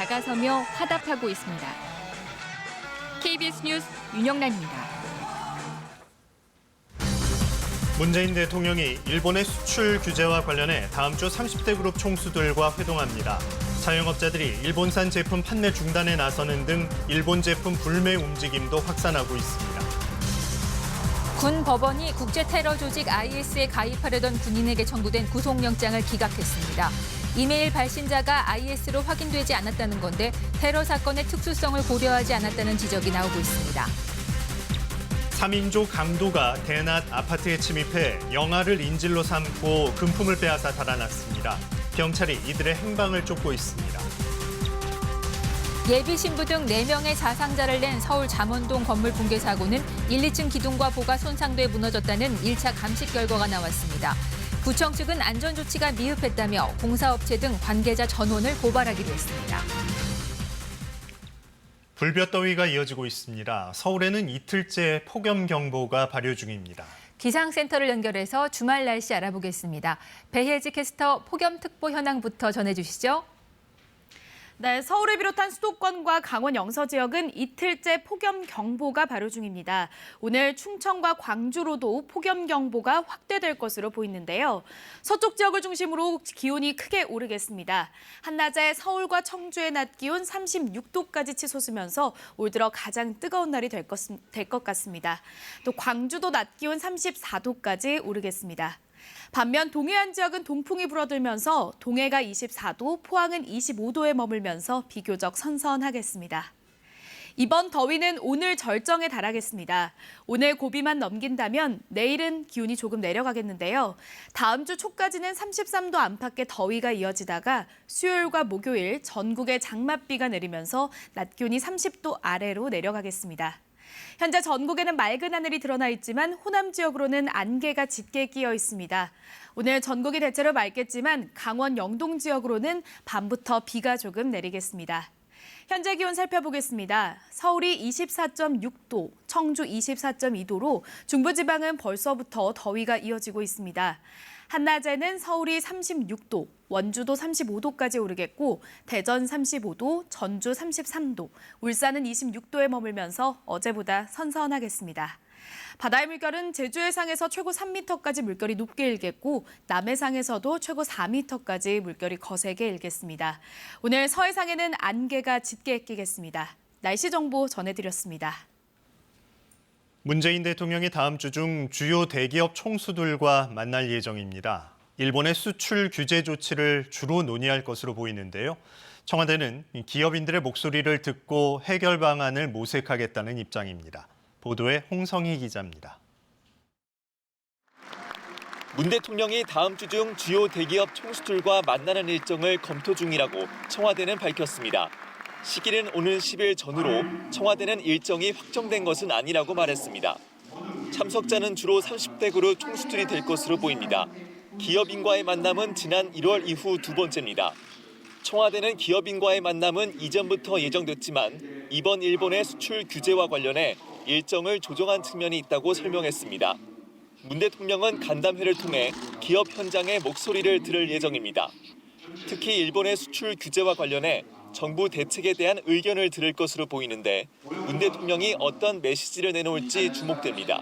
다가서며 화답하고 있습니다. KBS 뉴스 윤영란입니다. 문재인 대통령이 일본의 수출 규제와 관련해 다음 주 30대 그룹 총수들과 회동합니다. 자영업자들이 일본산 제품 판매 중단에 나서는 등 일본 제품 불매 움직임도 확산하고 있습니다. 군 법원이 국제 테러 조직 IS에 가입하려던 군인에게 청구된 구속영장을 기각했습니다. 이메일 발신자가 IS로 확인되지 않았다는 건데 테러 사건의 특수성을 고려하지 않았다는 지적이 나오고 있습니다. 3인조 강도가 대낮 아파트에 침입해 영아를 인질로 삼고 금품을 빼앗아 달아났습니다. 경찰이 이들의 행방을 쫓고 있습니다. 예비 신부 등 4명의 사상자를 낸 서울 잠원동 건물 붕괴 사고는 1, 2층 기둥과 보가 손상돼 무너졌다는 1차 감식 결과가 나왔습니다. 구청 측은 안전조치가 미흡했다며 공사업체 등 관계자 전원을 고발하기로 했습니다. 불볕더위가 이어지고 있습니다. 서울에는 이틀째 폭염경보가 발효 중입니다. 기상센터를 연결해서 주말 날씨 알아보겠습니다. 배혜지 캐스터 폭염특보 현황부터 전해주시죠. 네, 서울을 비롯한 수도권과 강원 영서 지역은 이틀째 폭염경보가 발효 중입니다. 오늘 충청과 광주로도 폭염경보가 확대될 것으로 보이는데요. 서쪽 지역을 중심으로 기온이 크게 오르겠습니다. 한낮에 서울과 청주의 낮 기온 36도까지 치솟으면서 올 들어 가장 뜨거운 날이 될 것 같습니다. 또 광주도 낮 기온 34도까지 오르겠습니다. 반면 동해안 지역은 동풍이 불어들면서 동해가 24도, 포항은 25도에 머물면서 비교적 선선하겠습니다. 이번 더위는 오늘 절정에 달하겠습니다. 오늘 고비만 넘긴다면 내일은 기온이 조금 내려가겠는데요. 다음 주 초까지는 33도 안팎의 더위가 이어지다가 수요일과 목요일 전국에 장맛비가 내리면서 낮 기온이 30도 아래로 내려가겠습니다. 현재 전국에는 맑은 하늘이 드러나 있지만 호남 지역으로는 안개가 짙게 끼어 있습니다. 오늘 전국이 대체로 맑겠지만 강원 영동 지역으로는 밤부터 비가 조금 내리겠습니다. 현재 기온 살펴보겠습니다. 서울이 24.6도, 청주 24.2도로 중부지방은 벌써부터 더위가 이어지고 있습니다. 한낮에는 서울이 36도, 원주도 35도까지 오르겠고 대전 35도, 전주 33도, 울산은 26도에 머물면서 어제보다 선선하겠습니다. 바다의 물결은 제주 해상에서 최고 3m까지 물결이 높게 일겠고 남해상에서도 최고 4m까지 물결이 거세게 일겠습니다. 오늘 서해상에는 안개가 짙게 끼겠습니다. 날씨 정보 전해드렸습니다. 문재인 대통령이 다음 주 중 주요 대기업 총수들과 만날 예정입니다. 일본의 수출 규제 조치를 주로 논의할 것으로 보이는데요. 청와대는 기업인들의 목소리를 듣고 해결 방안을 모색하겠다는 입장입니다. 보도에 홍성희 기자입니다. 문 대통령이 다음 주 중 주요 대기업 총수들과 만나는 일정을 검토 중이라고 청와대는 밝혔습니다. 시기는 오는 10일 전후로 청와대는 일정이 확정된 것은 아니라고 말했습니다. 참석자는 주로 30대 그룹 총수들이 될 것으로 보입니다. 기업인과의 만남은 지난 1월 이후 두 번째입니다. 청와대는 기업인과의 만남은 이전부터 예정됐지만 이번 일본의 수출 규제와 관련해 일정을 조정한 측면이 있다고 설명했습니다. 문 대통령은 간담회를 통해 기업 현장의 목소리를 들을 예정입니다. 특히 일본의 수출 규제와 관련해 정부 대책에 대한 의견을 들을 것으로 보이는데 문 대통령이 어떤 메시지를 내놓을지 주목됩니다.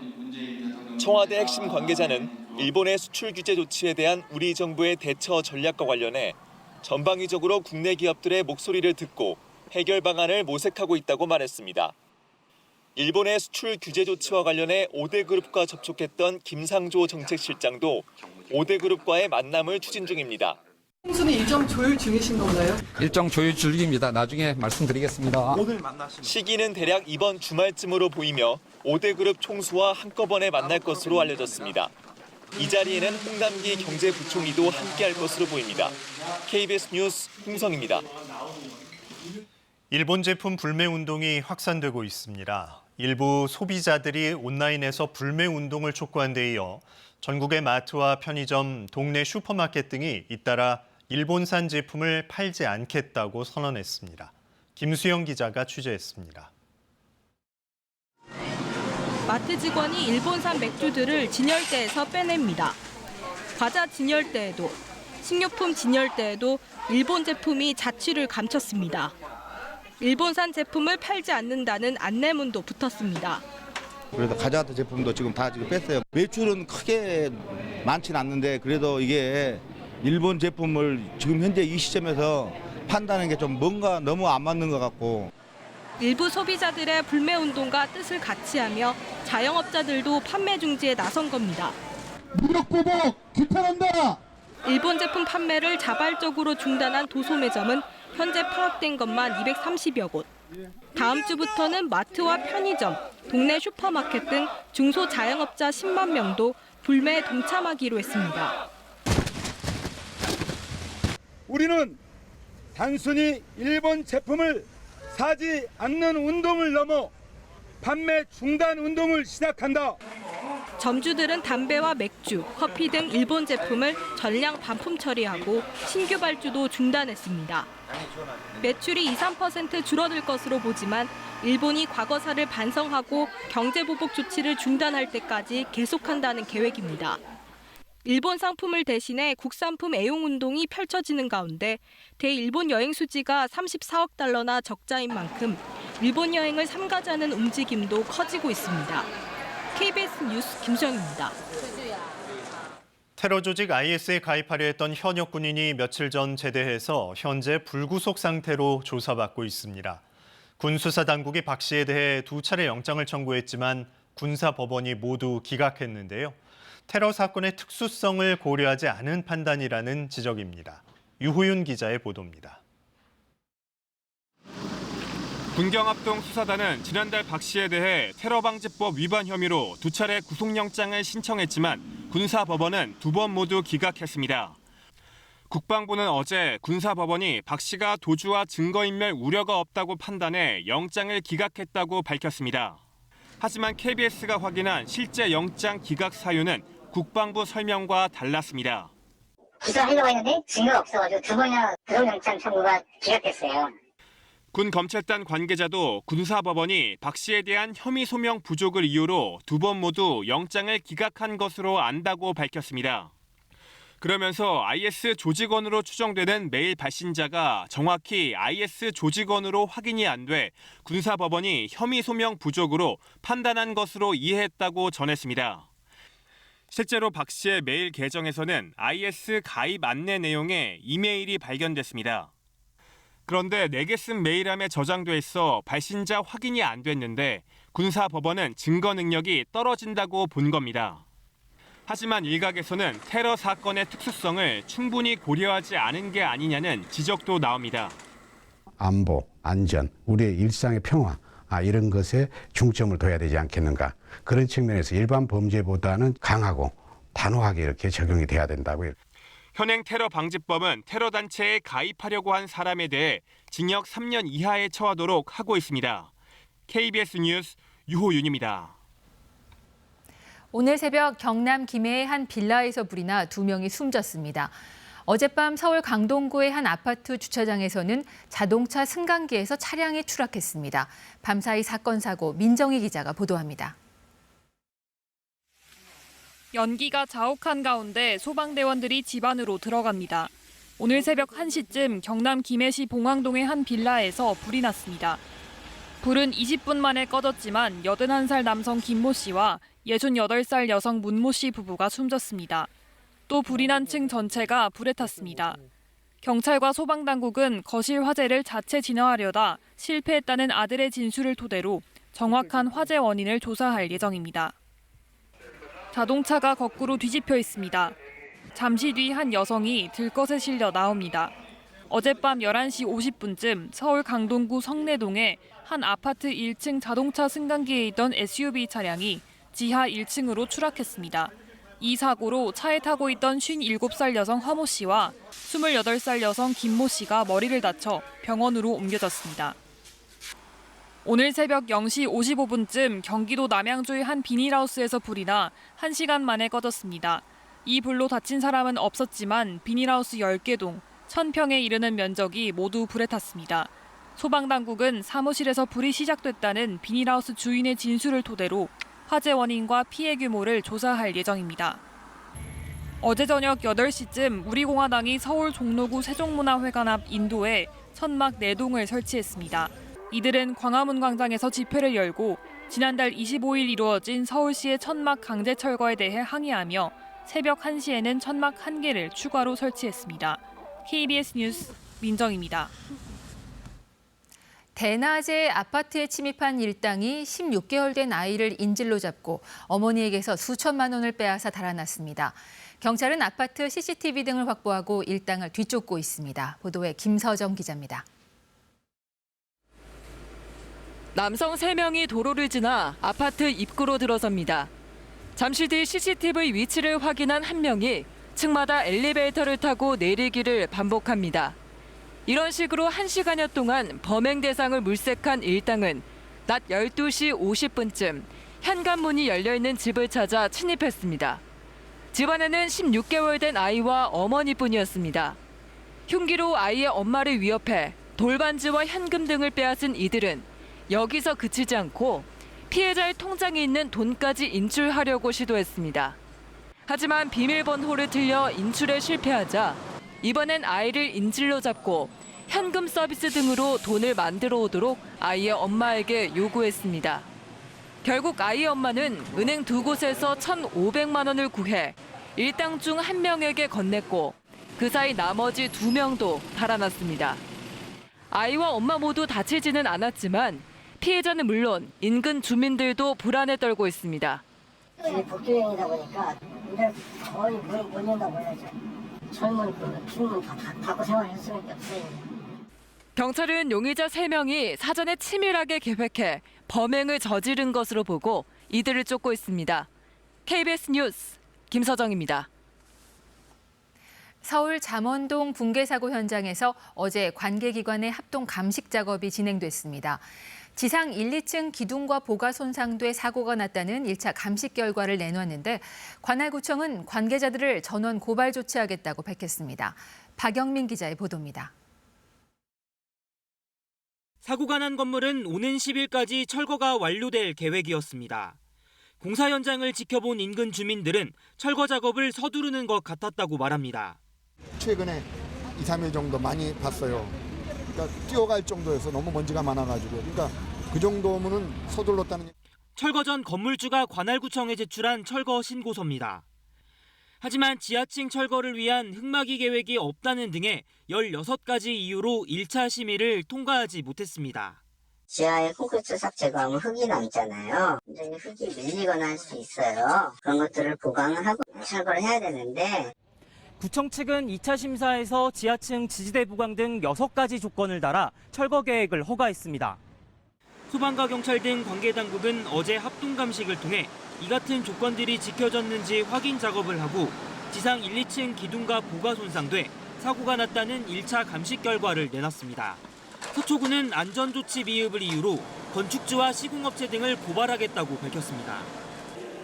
청와대 핵심 관계자는 일본의 수출 규제 조치에 대한 우리 정부의 대처 전략과 관련해 전방위적으로 국내 기업들의 목소리를 듣고 해결 방안을 모색하고 있다고 말했습니다. 일본의 수출 규제 조치와 관련해 5대 그룹과 접촉했던 김상조 정책실장도 5대 그룹과의 만남을 추진 중입니다. 총수는 일정 조율 중이신 건가요? 일정 조율 중입니다. 나중에 말씀드리겠습니다. 오늘 만나시는 시기는 대략 이번 주말쯤으로 보이며 5대 그룹 총수와 한꺼번에 만날 것으로 알려졌습니다. 이 자리에는 홍남기 경제부총리도 함께할 것으로 보입니다. KBS 뉴스 홍성입니다. 일본 제품 불매 운동이 확산되고 있습니다. 일부 소비자들이 온라인에서 불매 운동을 촉구한 데 이어 전국의 마트와 편의점, 동네 슈퍼마켓 등이 잇따라 일본산 제품을 팔지 않겠다고 선언했습니다. 김수영 기자가 취재했습니다. 마트 직원이 일본산 맥주들을 진열대에서 빼냅니다. 과자 진열대에도, 식료품 진열대에도 일본 제품이 자취를 감췄습니다. 일본산 제품을 팔지 않는다는 안내문도 붙었습니다. 그래서 가져왔던 제품도 지금 다 뺐어요. 매출은 크게 많지는 않는데 그래도 이게 일본 제품을 지금 현재 이 시점에서 판다는 게 좀 뭔가 너무 안 맞는 것 같고. 일부 소비자들의 불매운동과 뜻을 같이하며 자영업자들도 판매 중지에 나선 겁니다. 무력 보복 규탄한다. 일본 제품 판매를 자발적으로 중단한 도소매점은 현재 파악된 것만 230여 곳. 다음 주부터는 마트와 편의점, 동네 슈퍼마켓 등 중소 자영업자 10만 명도 불매에 동참하기로 했습니다. 우리는 단순히 일본 제품을 사지 않는 운동을 넘어 판매 중단 운동을 시작한다. 점주들은 담배와 맥주, 커피 등 일본 제품을 전량 반품 처리하고 신규 발주도 중단했습니다. 매출이 2~3% 줄어들 것으로 보지만 일본이 과거사를 반성하고 경제보복 조치를 중단할 때까지 계속한다는 계획입니다. 일본 상품을 대신해 국산품 애용운동이 펼쳐지는 가운데 대일본 여행 수지가 34억 달러나 적자인 만큼 일본 여행을 삼가자는 움직임도 커지고 있습니다. KBS 뉴스 김수영입니다. 테러 조직 IS에 가입하려 했던 현역 군인이 며칠 전 제대해서 현재 불구속 상태로 조사받고 있습니다. 군 수사당국이 박 씨에 대해 2차례 영장을 청구했지만 군사법원이 모두 기각했는데요. 테러 사건의 특수성을 고려하지 않은 판단이라는 지적입니다. 유호윤 기자의 보도입니다. 군경합동 수사단은 지난달 박 씨에 대해 테러방지법 위반 혐의로 2차례 구속영장을 신청했지만 군사법원은 2번 모두 기각했습니다. 국방부는 어제 군사법원이 박 씨가 도주와 증거인멸 우려가 없다고 판단해 영장을 기각했다고 밝혔습니다. 하지만 KBS가 확인한 실제 영장 기각 사유는 국방부 설명과 달랐습니다. 기소하려고 했는데 증거가 없어가지고 2번이나 구속영장 청구가 기각됐어요. 군 검찰단 관계자도 군사법원이 박 씨에 대한 혐의 소명 부족을 이유로 2번 모두 영장을 기각한 것으로 안다고 밝혔습니다. 그러면서 IS 조직원으로 추정되는 메일 발신자가 정확히 IS 조직원으로 확인이 안 돼 군사법원이 혐의 소명 부족으로 판단한 것으로 이해했다고 전했습니다. 실제로 박 씨의 메일 계정에서는 IS 가입 안내 내용의 이메일이 발견됐습니다. 그런데 4개 쓴 메일함에 저장돼 있어 발신자 확인이 안 됐는데 군사법원은 증거 능력이 떨어진다고 본 겁니다. 하지만 일각에서는 테러 사건의 특수성을 충분히 고려하지 않은 게 아니냐는 지적도 나옵니다. 안보, 안전, 우리의 일상의 평화 이런 것에 중점을 둬야 되지 않겠는가. 그런 측면에서 일반 범죄보다는 강하고 단호하게 이렇게 적용이 돼야 된다고요. 현행 테러방지법은 테러 단체에 가입하려고 한 사람에 대해 징역 3년 이하에 처하도록 하고 있습니다. KBS 뉴스 유호윤입니다. 오늘 새벽 경남 김해의 한 빌라에서 불이 나 2명이 숨졌습니다. 어젯밤 서울 강동구의 한 아파트 주차장에서는 자동차 승강기에서 차량이 추락했습니다. 밤사이 사건 사고 민정희 기자가 보도합니다. 연기가 자욱한 가운데 소방대원들이 집 안으로 들어갑니다. 오늘 새벽 1시쯤 경남 김해시 봉황동의 한 빌라에서 불이 났습니다. 불은 20분 만에 꺼졌지만 81살 남성 김모 씨와 68살 여성 문모 씨 부부가 숨졌습니다. 또 불이 난 층 전체가 불에 탔습니다. 경찰과 소방당국은 거실 화재를 자체 진화하려다 실패했다는 아들의 진술을 토대로 정확한 화재 원인을 조사할 예정입니다. 자동차가 거꾸로 뒤집혀 있습니다. 잠시 뒤 한 여성이 들것에 실려 나옵니다. 어젯밤 11시 50분쯤 서울 강동구 성내동의 한 아파트 1층 자동차 승강기에 있던 SUV 차량이 지하 1층으로 추락했습니다. 이 사고로 차에 타고 있던 57살 여성 허모 씨와 28살 여성 김모 씨가 머리를 다쳐 병원으로 옮겨졌습니다. 오늘 새벽 0시 55분쯤 경기도 남양주의 한 비닐하우스에서 불이 나 1시간 만에 꺼졌습니다. 이 불로 다친 사람은 없었지만 비닐하우스 10개 동 1000평에 이르는 면적이 모두 불에 탔습니다. 소방당국은 사무실에서 불이 시작됐다는 비닐하우스 주인의 진술을 토대로 화재 원인과 피해 규모를 조사할 예정입니다. 어제 저녁 8시쯤 우리공화당이 서울 종로구 세종문화회관 앞 인도에 천막 4동을 설치했습니다. 이들은 광화문 광장에서 집회를 열고 지난달 25일 이루어진 서울시의 천막 강제 철거에 대해 항의하며 새벽 1시에는 천막 1개를 추가로 설치했습니다. KBS 뉴스 민정입니다. 대낮에 아파트에 침입한 일당이 16개월 된 아이를 인질로 잡고 어머니에게서 수천만 원을 빼앗아 달아났습니다. 경찰은 아파트 CCTV 등을 확보하고 일당을 뒤쫓고 있습니다. 보도에 김서정 기자입니다. 남성 3명이 도로를 지나 아파트 입구로 들어섭니다. 잠시 뒤 CCTV 위치를 확인한 한 명이 층마다 엘리베이터를 타고 내리기를 반복합니다. 이런 식으로 1시간여 동안 범행 대상을 물색한 일당은 낮 12시 50분쯤 현관문이 열려있는 집을 찾아 침입했습니다. 집안에는 16개월 된 아이와 어머니뿐이었습니다. 흉기로 아이의 엄마를 위협해 돌반지와 현금 등을 빼앗은 이들은 여기서 그치지 않고 피해자의 통장에 있는 돈까지 인출하려고 시도했습니다. 하지만 비밀번호를 틀려 인출에 실패하자 이번엔 아이를 인질로 잡고 현금 서비스 등으로 돈을 만들어 오도록 아이의 엄마에게 요구했습니다. 결국 아이의 엄마는 은행 2곳에서 1,500만 원을 구해 일당 중 1명에게 건넸고 그 사이 나머지 2명도 달아났습니다. 아이와 엄마 모두 다치지는 않았지만 피해자는 물론 인근 주민들도 불안에 떨고 있습니다. 복도형이다 보니까 근데 거의 못 연다고 해야죠. 젊은 주민은 다 갖고 생활할 수밖에 없어요. 경찰은 용의자 3명이 사전에 치밀하게 계획해 범행을 저지른 것으로 보고 이들을 쫓고 있습니다. KBS 뉴스 김서정입니다. 서울 잠원동 붕괴 사고 현장에서 어제 관계기관의 합동 감식 작업이 진행됐습니다. 지상 1, 2층 기둥과 보가 손상돼 사고가 났다는 1차 감식 결과를 내놨는데 관할구청은 관계자들을 전원 고발 조치하겠다고 밝혔습니다. 박영민 기자의 보도입니다. 사고가 난 건물은 오는 10일까지 철거가 완료될 계획이었습니다. 공사 현장을 지켜본 인근 주민들은 철거 작업을 서두르는 것 같았다고 말합니다. 최근에 2, 3일 정도 많이 봤어요. 그러니까 뛰어갈 정도여서 너무 먼지가 많아가지고 그러니까 그 정도면은 서둘렀다는. 철거 전 건물주가 관할구청에 제출한 철거 신고서입니다. 하지만 지하층 철거를 위한 흙막이 계획이 없다는 등의 16가지 이유로 1차 심의를 통과하지 못했습니다. 지하에 콘크리트 싹 제거하면 흙이 남잖아요. 이제 흙이 밀리거나 할 수 있어요. 그런 것들을 보강을 하고 철거를 해야 되는데 구청 측은 2차 심사에서 지하층 지지대 보강 등 6가지 조건을 달아 철거 계획을 허가했습니다. 소방과 경찰 등 관계 당국은 어제 합동 감식을 통해 이 같은 조건들이 지켜졌는지 확인 작업을 하고 지상 1, 2층 기둥과 보가 손상돼 사고가 났다는 1차 감식 결과를 내놨습니다. 서초구는 안전조치 미흡을 이유로 건축주와 시공업체 등을 고발하겠다고 밝혔습니다.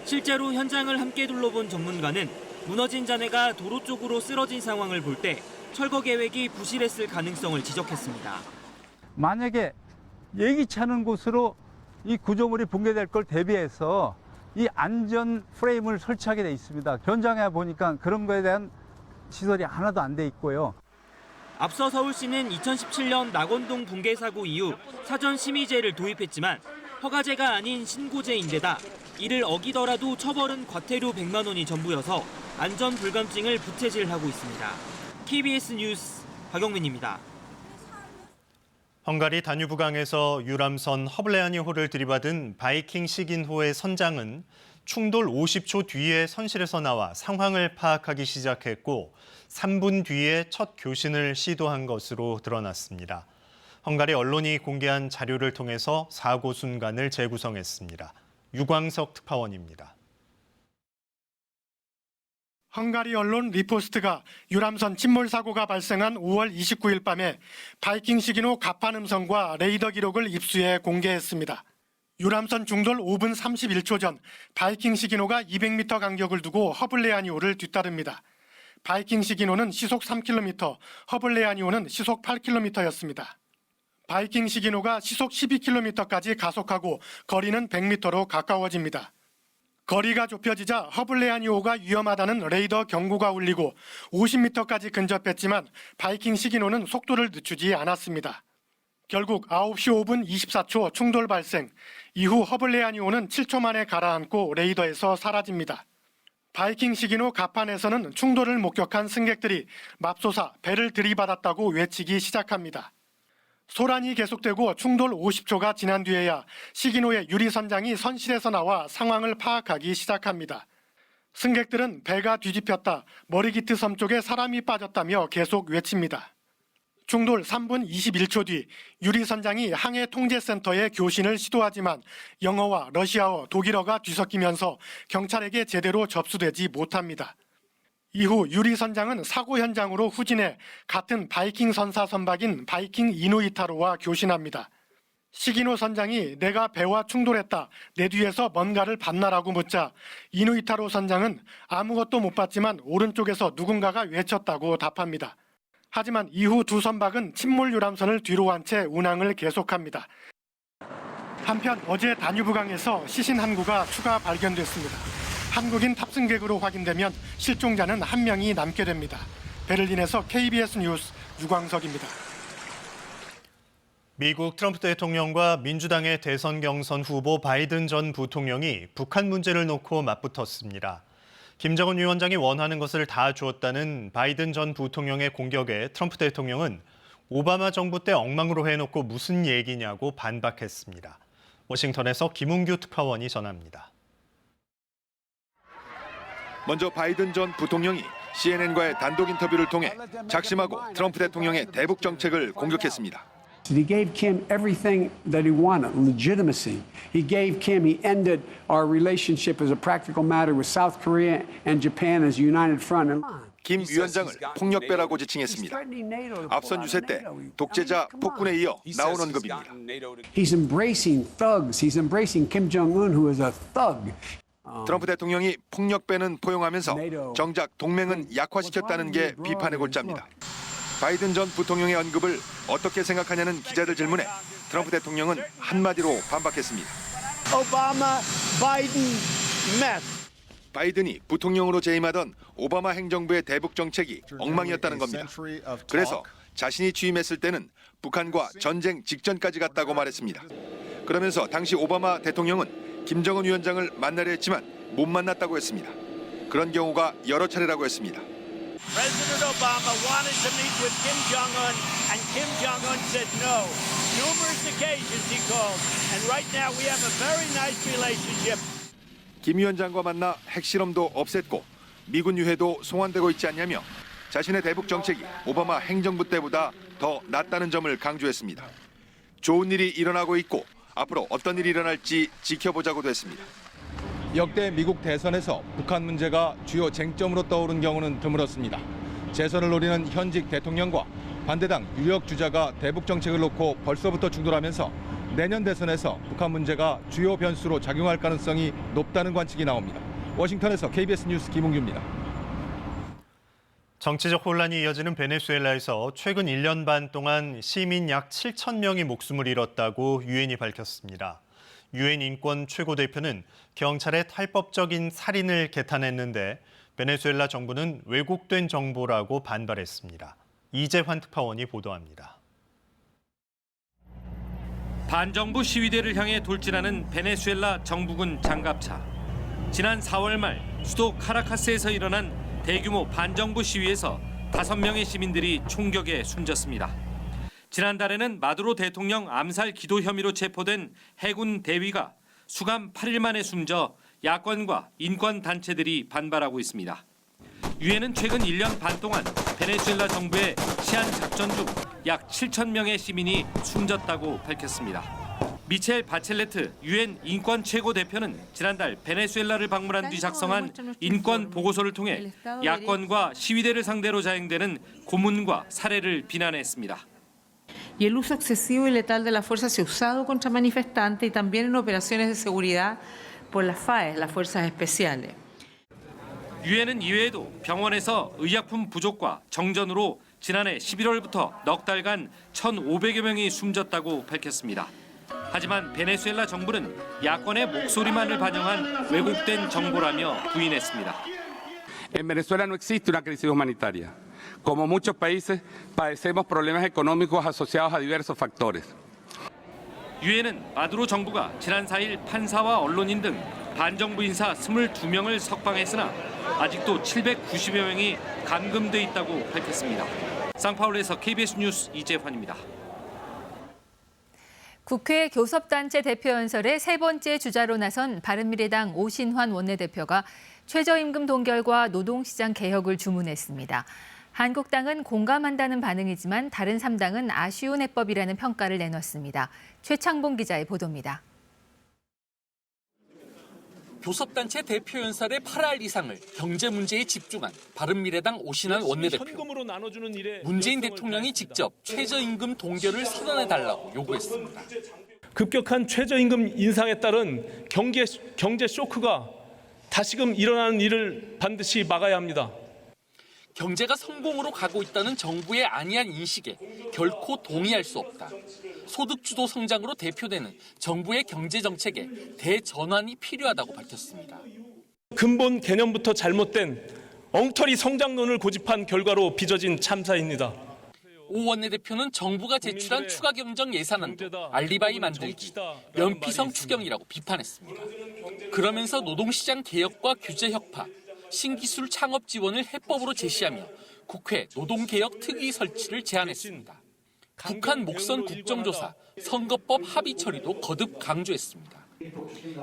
실제로 현장을 함께 둘러본 전문가는 무너진 잔해가 도로 쪽으로 쓰러진 상황을 볼 때 철거 계획이 부실했을 가능성을 지적했습니다. 만약에 예기치 않은 곳으로 이 구조물이 붕괴될 걸 대비해서 이 안전 프레임을 설치하게 돼 있습니다. 현장에 보니까 그런 거에 대한 시설이 하나도 안 돼 있고요. 앞서 서울시는 2017년 낙원동 붕괴 사고 이후 사전 심의제를 도입했지만 허가제가 아닌 신고제인데다 이를 어기더라도 처벌은 과태료 100만 원이 전부여서 안전 불감증을 부채질하고 있습니다. KBS 뉴스 박영민입니다. 헝가리 다뉴브강에서 유람선 허블레아니호를 들이받은 바이킹 시긴호의 선장은 충돌 50초 뒤에 선실에서 나와 상황을 파악하기 시작했고 3분 뒤에 첫 교신을 시도한 것으로 드러났습니다. 헝가리 언론이 공개한 자료를 통해서 사고 순간을 재구성했습니다. 유광석 특파원입니다. 헝가리 언론 리포스트가 유람선 침몰 사고가 발생한 5월 29일 밤에 바이킹 시긴호 갑판 음성과 레이더 기록을 입수해 공개했습니다. 유람선 중돌 5분 31초 전 바이킹 시긴호가 200m 간격을 두고 허블레아니호를 뒤따릅니다. 바이킹 시긴호는 시속 3km, 허블레아니호는 시속 8km였습니다. 바이킹 시긴호가 시속 12km까지 가속하고 거리는 100m로 가까워집니다. 거리가 좁혀지자 허블레아니호가 위험하다는 레이더 경고가 울리고 50m까지 근접했지만 바이킹 시긴호는 속도를 늦추지 않았습니다. 결국 9시 5분 24초 충돌 발생, 이후 허블레아니호는 7초 만에 가라앉고 레이더에서 사라집니다. 바이킹 시기노 갑판에서는 충돌을 목격한 승객들이 맙소사 배를 들이받았다고 외치기 시작합니다. 소란이 계속되고 충돌 50초가 지난 뒤에야 시기노의 유리선장이 선실에서 나와 상황을 파악하기 시작합니다. 승객들은 배가 뒤집혔다, 머리기트 섬 쪽에 사람이 빠졌다며 계속 외칩니다. 충돌 3분 21초 뒤 유리선장이 항해통제센터에 교신을 시도하지만 영어와 러시아어, 독일어가 뒤섞이면서 경찰에게 제대로 접수되지 못합니다. 이후 유리선장은 사고 현장으로 후진해 같은 바이킹 선사 선박인 바이킹 이누이타로와 교신합니다. 시기노 선장이 내가 배와 충돌했다, 내 뒤에서 뭔가를 봤나라고 묻자 이누이타로 선장은 아무것도 못 봤지만 오른쪽에서 누군가가 외쳤다고 답합니다. 하지만 이후 두 선박은 침몰 유람선을 뒤로 한 채 운항을 계속합니다. 한편 어제 다뉴브강에서 시신 한 구가 추가 발견됐습니다. 한국인 탑승객으로 확인되면 실종자는 1명이 남게 됩니다. 베를린에서 KBS 뉴스 유광석입니다. 미국 트럼프 대통령과 민주당의 대선 경선 후보 바이든 전 부통령이 북한 문제를 놓고 맞붙었습니다. 김정은 위원장이 원하는 것을 다 주었다는 바이든 전 부통령의 공격에 트럼프 대통령은 오바마 정부 때 엉망으로 해놓고 무슨 얘기냐고 반박했습니다. 워싱턴에서 김웅규 특파원이 전합니다. 먼저 바이든 전 부통령이 CNN과의 단독 인터뷰를 통해 작심하고 트럼프 대통령의 대북 정책을 공격했습니다. He gave Kim everything that he wanted, legitimacy. He gave Kim, he ended our relationship as a practical matter with South Korea and Japan as a united front. 김 위원장을 폭력배라고 지칭했습니다. 앞선 유세 때 독재자 폭군에 이어 나온 언급입니다. He's embracing thugs. He's embracing Kim Jong-un, who is a thug. 트럼프 대통령이 폭력배는 포용하면서 정작 동맹은 약화시켰다는 게 비판의 골자입니다. 바이든 전 부통령의 언급을 어떻게 생각하냐는 기자들 질문에 트럼프 대통령은 한마디로 반박했습니다. 오바마, 바이든, mess. 바이든이 부통령으로 재임하던 오바마 행정부의 대북 정책이 엉망이었다는 겁니다. 그래서 자신이 취임했을 때는 북한과 전쟁 직전까지 갔다고 말했습니다. 그러면서 당시 오바마 대통령은 김정은 위원장을 만나려 했지만 못 만났다고 했습니다. 그런 경우가 여러 차례라고 했습니다. President Obama wanted to meet with Kim Jong-un, and Kim Jong-un said no. Numerous occasions he called, and right now we have a very nice relationship. 김 위원장과 만나 핵실험도 없앴고 미군 유해도 송환되고 있지 않냐며 자신의 대북 정책이 오바마 행정부 때보다 더 낫다는 점을 강조했습니다. 좋은 일이 일어나고 있고 앞으로 어떤 일이 일어날지 지켜보자고도 했습니다. 역대 미국 대선에서 북한 문제가 주요 쟁점으로 떠오른 경우는 드물었습니다. 재선을 노리는 현직 대통령과 반대당 유력 주자가 대북 정책을 놓고 벌써부터 충돌하면서 내년 대선에서 북한 문제가 주요 변수로 작용할 가능성이 높다는 관측이 나옵니다. 워싱턴에서 KBS 뉴스 김웅규입니다. 정치적 혼란이 이어지는 베네수엘라에서 최근 1년 반 동안 시민 약 7천 명이 목숨을 잃었다고 유엔이 밝혔습니다. 유엔 인권 최고대표는 경찰의 탈법적인 살인을 개탄했는데 베네수엘라 정부는 왜곡된 정보라고 반발했습니다. 이재환 특파원이 보도합니다. 반정부 시위대를 향해 돌진하는 베네수엘라 정부군 장갑차. 지난 4월 말 수도 카라카스에서 일어난 대규모 반정부 시위에서 5명의 시민들이 총격에 숨졌습니다. 지난달에는 마두로 대통령 암살 기도 혐의로 체포된 해군 대위가 수감 8일 만에 숨져 야권과 인권 단체들이 반발하고 있습니다. 유엔은 최근 1년 반 동안 베네수엘라 정부의 시한 작전 중 약 7천 명의 시민이 숨졌다고 밝혔습니다. 미첼 바첼레트 유엔 인권 최고 대표는 지난달 베네수엘라를 방문한 뒤 작성한 인권 보고서를 통해 야권과 시위대를 상대로 자행되는 고문과 살해를 비난했습니다. Y el uso excesivo y letal de la fuerza se ha usado contra manifestantes y también en operaciones de seguridad por las FAES, las fuerzas especiales. 유엔은 이외에도 병원에서 의약품 부족과 정전으로 지난해 11월부터 넉 달간 1,500여 명이 숨졌다고 밝혔습니다. 하지만 베네수엘라 정부는 야권의 목소리만을 반영한 왜곡된 정보라며 부인했습니다. En Venezuela no existe una crisis humanitaria. Como muchos países, padecemos problemas económicos asociados a diversos factores. 유엔은 마두로 정부가 지난 4일 판사와 언론인 등 반정부 인사 22명을 석방했으나 아직도 790여 명이 감금돼 있다고 밝혔습니다. 상파울루에서 KBS 뉴스 이재환입니다. 국회 교섭단체 대표연설의 세 번째 주자로 나선 바른미래당 오신환 원내대표가 최저임금 동결과 노동시장 개혁을 주문했습니다. 한국당은 공감한다는 반응이지만 다른 3당은 아쉬운 해법이라는 평가를 내놨습니다. 최창봉 기자의 보도입니다. 교섭단체 대표연설의 8할 이상을 경제 문제에 집중한 바른미래당 오신환 원내대표. 문재인 대통령이 직접 최저임금 동결을 선언해달라고 요구했습니다. 급격한 최저임금 인상에 따른 경제 쇼크가 다시금 일어나는 일을 반드시 막아야 합니다. 경제가 성공으로 가고 있다는 정부의 안이한 인식에 결코 동의할 수 없다. 소득주도 성장으로 대표되는 정부의 경제정책에 대전환이 필요하다고 밝혔습니다. 근본 개념부터 잘못된 엉터리 성장론을 고집한 결과로 빚어진 참사입니다. 오 원내대표는 정부가 제출한 추가 경정 예산안도 알리바이 만들기, 면피성 추경이라고 비판했습니다. 그러면서 노동시장 개혁과 규제 혁파, 신기술 창업 지원을 해법으로 제시하며 국회 노동개혁 특위 설치를 제안했습니다. 북한 목선 국정조사, 선거법 합의 처리도 거듭 강조했습니다.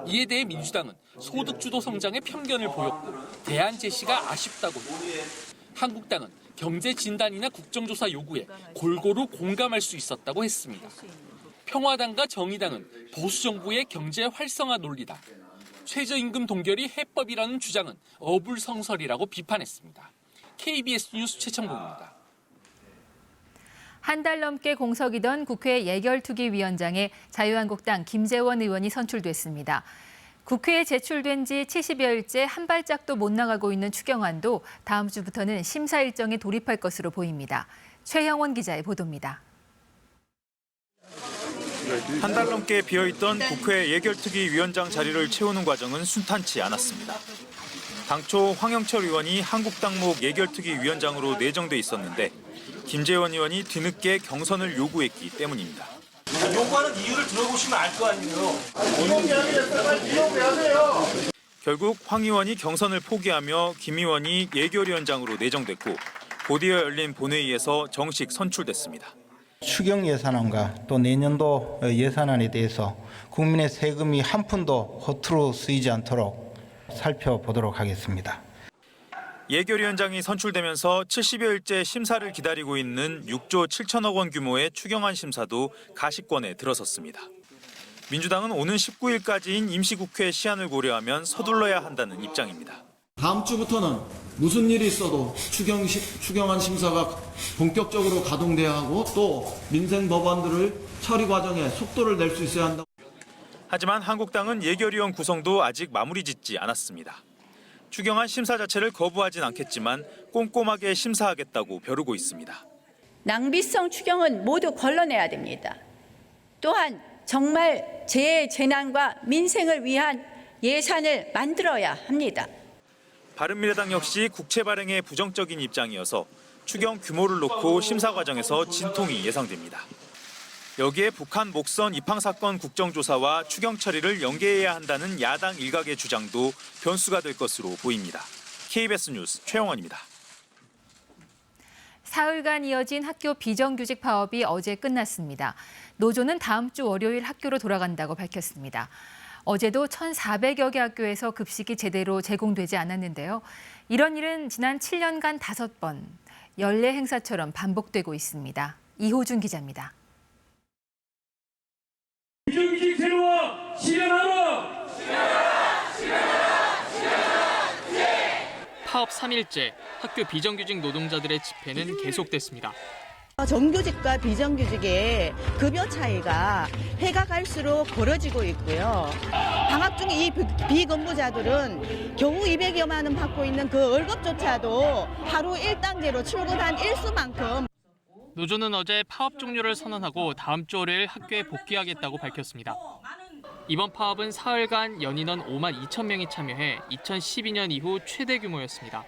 이에 대해 민주당은 소득주도 성장에 편견을 보였고 대안 제시가 아쉽다고 했고, 한국당은 경제진단이나 국정조사 요구에 골고루 공감할 수 있었다고 했습니다. 평화당과 정의당은 보수정부의 경제 활성화 논리다, 최저임금 동결이 해법이라는 주장은 어불성설이라고 비판했습니다. KBS 뉴스 최창봉입니다. 한 달 넘게 공석이던 국회 예결투기위원장에 자유한국당 김재원 의원이 선출됐습니다. 국회에 제출된 지 70여일째 한 발짝도 못 나가고 있는 추경안도 다음 주부터는 심사 일정에 돌입할 것으로 보입니다. 최형원 기자의 보도입니다. 한 달 넘게 비어있던 국회 예결특위위원장 자리를 채우는 과정은 순탄치 않았습니다. 당초 황영철 의원이 한국당목 예결특위위원장으로 내정돼 있었는데 김재원 의원이 뒤늦게 경선을 요구했기 때문입니다. 요구하는 이유를 들어보시면 알 거 아니에요. 결국 황 의원이 경선을 포기하며 김 의원이 예결위원장으로 내정됐고 곧이어 열린 본회의에서 정식 선출됐습니다. 추경 예산안과 또 내년도 예산안에 대해서 국민의 세금이 한 푼도 허투루 쓰이지 않도록 살펴보도록 하겠습니다. 예결위원장이 선출되면서 70여일째 심사를 기다리고 있는 6조 7천억 원 규모의 추경안 심사도 가시권에 들어섰습니다. 민주당은 오는 19일까지인 임시국회 시한을 고려하면 서둘러야 한다는 입장입니다. 다음 주부터는 무슨 일이 있어도 추경안 심사가 본격적으로 가동돼야 하고 또 민생 법안들을 처리 과정에 속도를 낼 수 있어야 한다. 하지만 한국당은 예결위원 구성도 아직 마무리 짓지 않았습니다. 추경안 심사 자체를 거부하진 않겠지만 꼼꼼하게 심사하겠다고 벼르고 있습니다. 낭비성 추경은 모두 걸러내야 됩니다. 또한 정말 재난과 민생을 위한 예산을 만들어야 합니다. 바른미래당 역시 국채 발행에 부정적인 입장이어서 추경 규모를 놓고 심사 과정에서 진통이 예상됩니다. 여기에 북한 목선 입항 사건 국정조사와 추경 처리를 연계해야 한다는 야당 일각의 주장도 변수가 될 것으로 보입니다. KBS 뉴스 최영원입니다. 사흘간 이어진 학교 비정규직 파업이 어제 끝났습니다. 노조는 다음 주 월요일 학교로 돌아간다고 밝혔습니다. 어제도 1,400여 개 학교에서 급식이 제대로 제공되지 않았는데요. 이런 일은 지난 7년간 5번, 연례 행사처럼 반복되고 있습니다. 이호준 기자입니다. 비정규직 테러와 실현하라! 파업 3일째 학교 비정규직 노동자들의 집회는 계속됐습니다. 정규직과 비정규직의 급여 차이가 해가 갈수록 벌어지고 있고요. 방학 중에 이 비근무자들은 겨우 200여만 원 받고 있는 그 월급조차도 하루 1단계로 출근한 일수만큼. 노조는 어제 파업 종료를 선언하고 다음 주 월요일 학교에 복귀하겠다고 밝혔습니다. 이번 파업은 사흘간 연인원 5만 2천 명이 참여해 2012년 이후 최대 규모였습니다.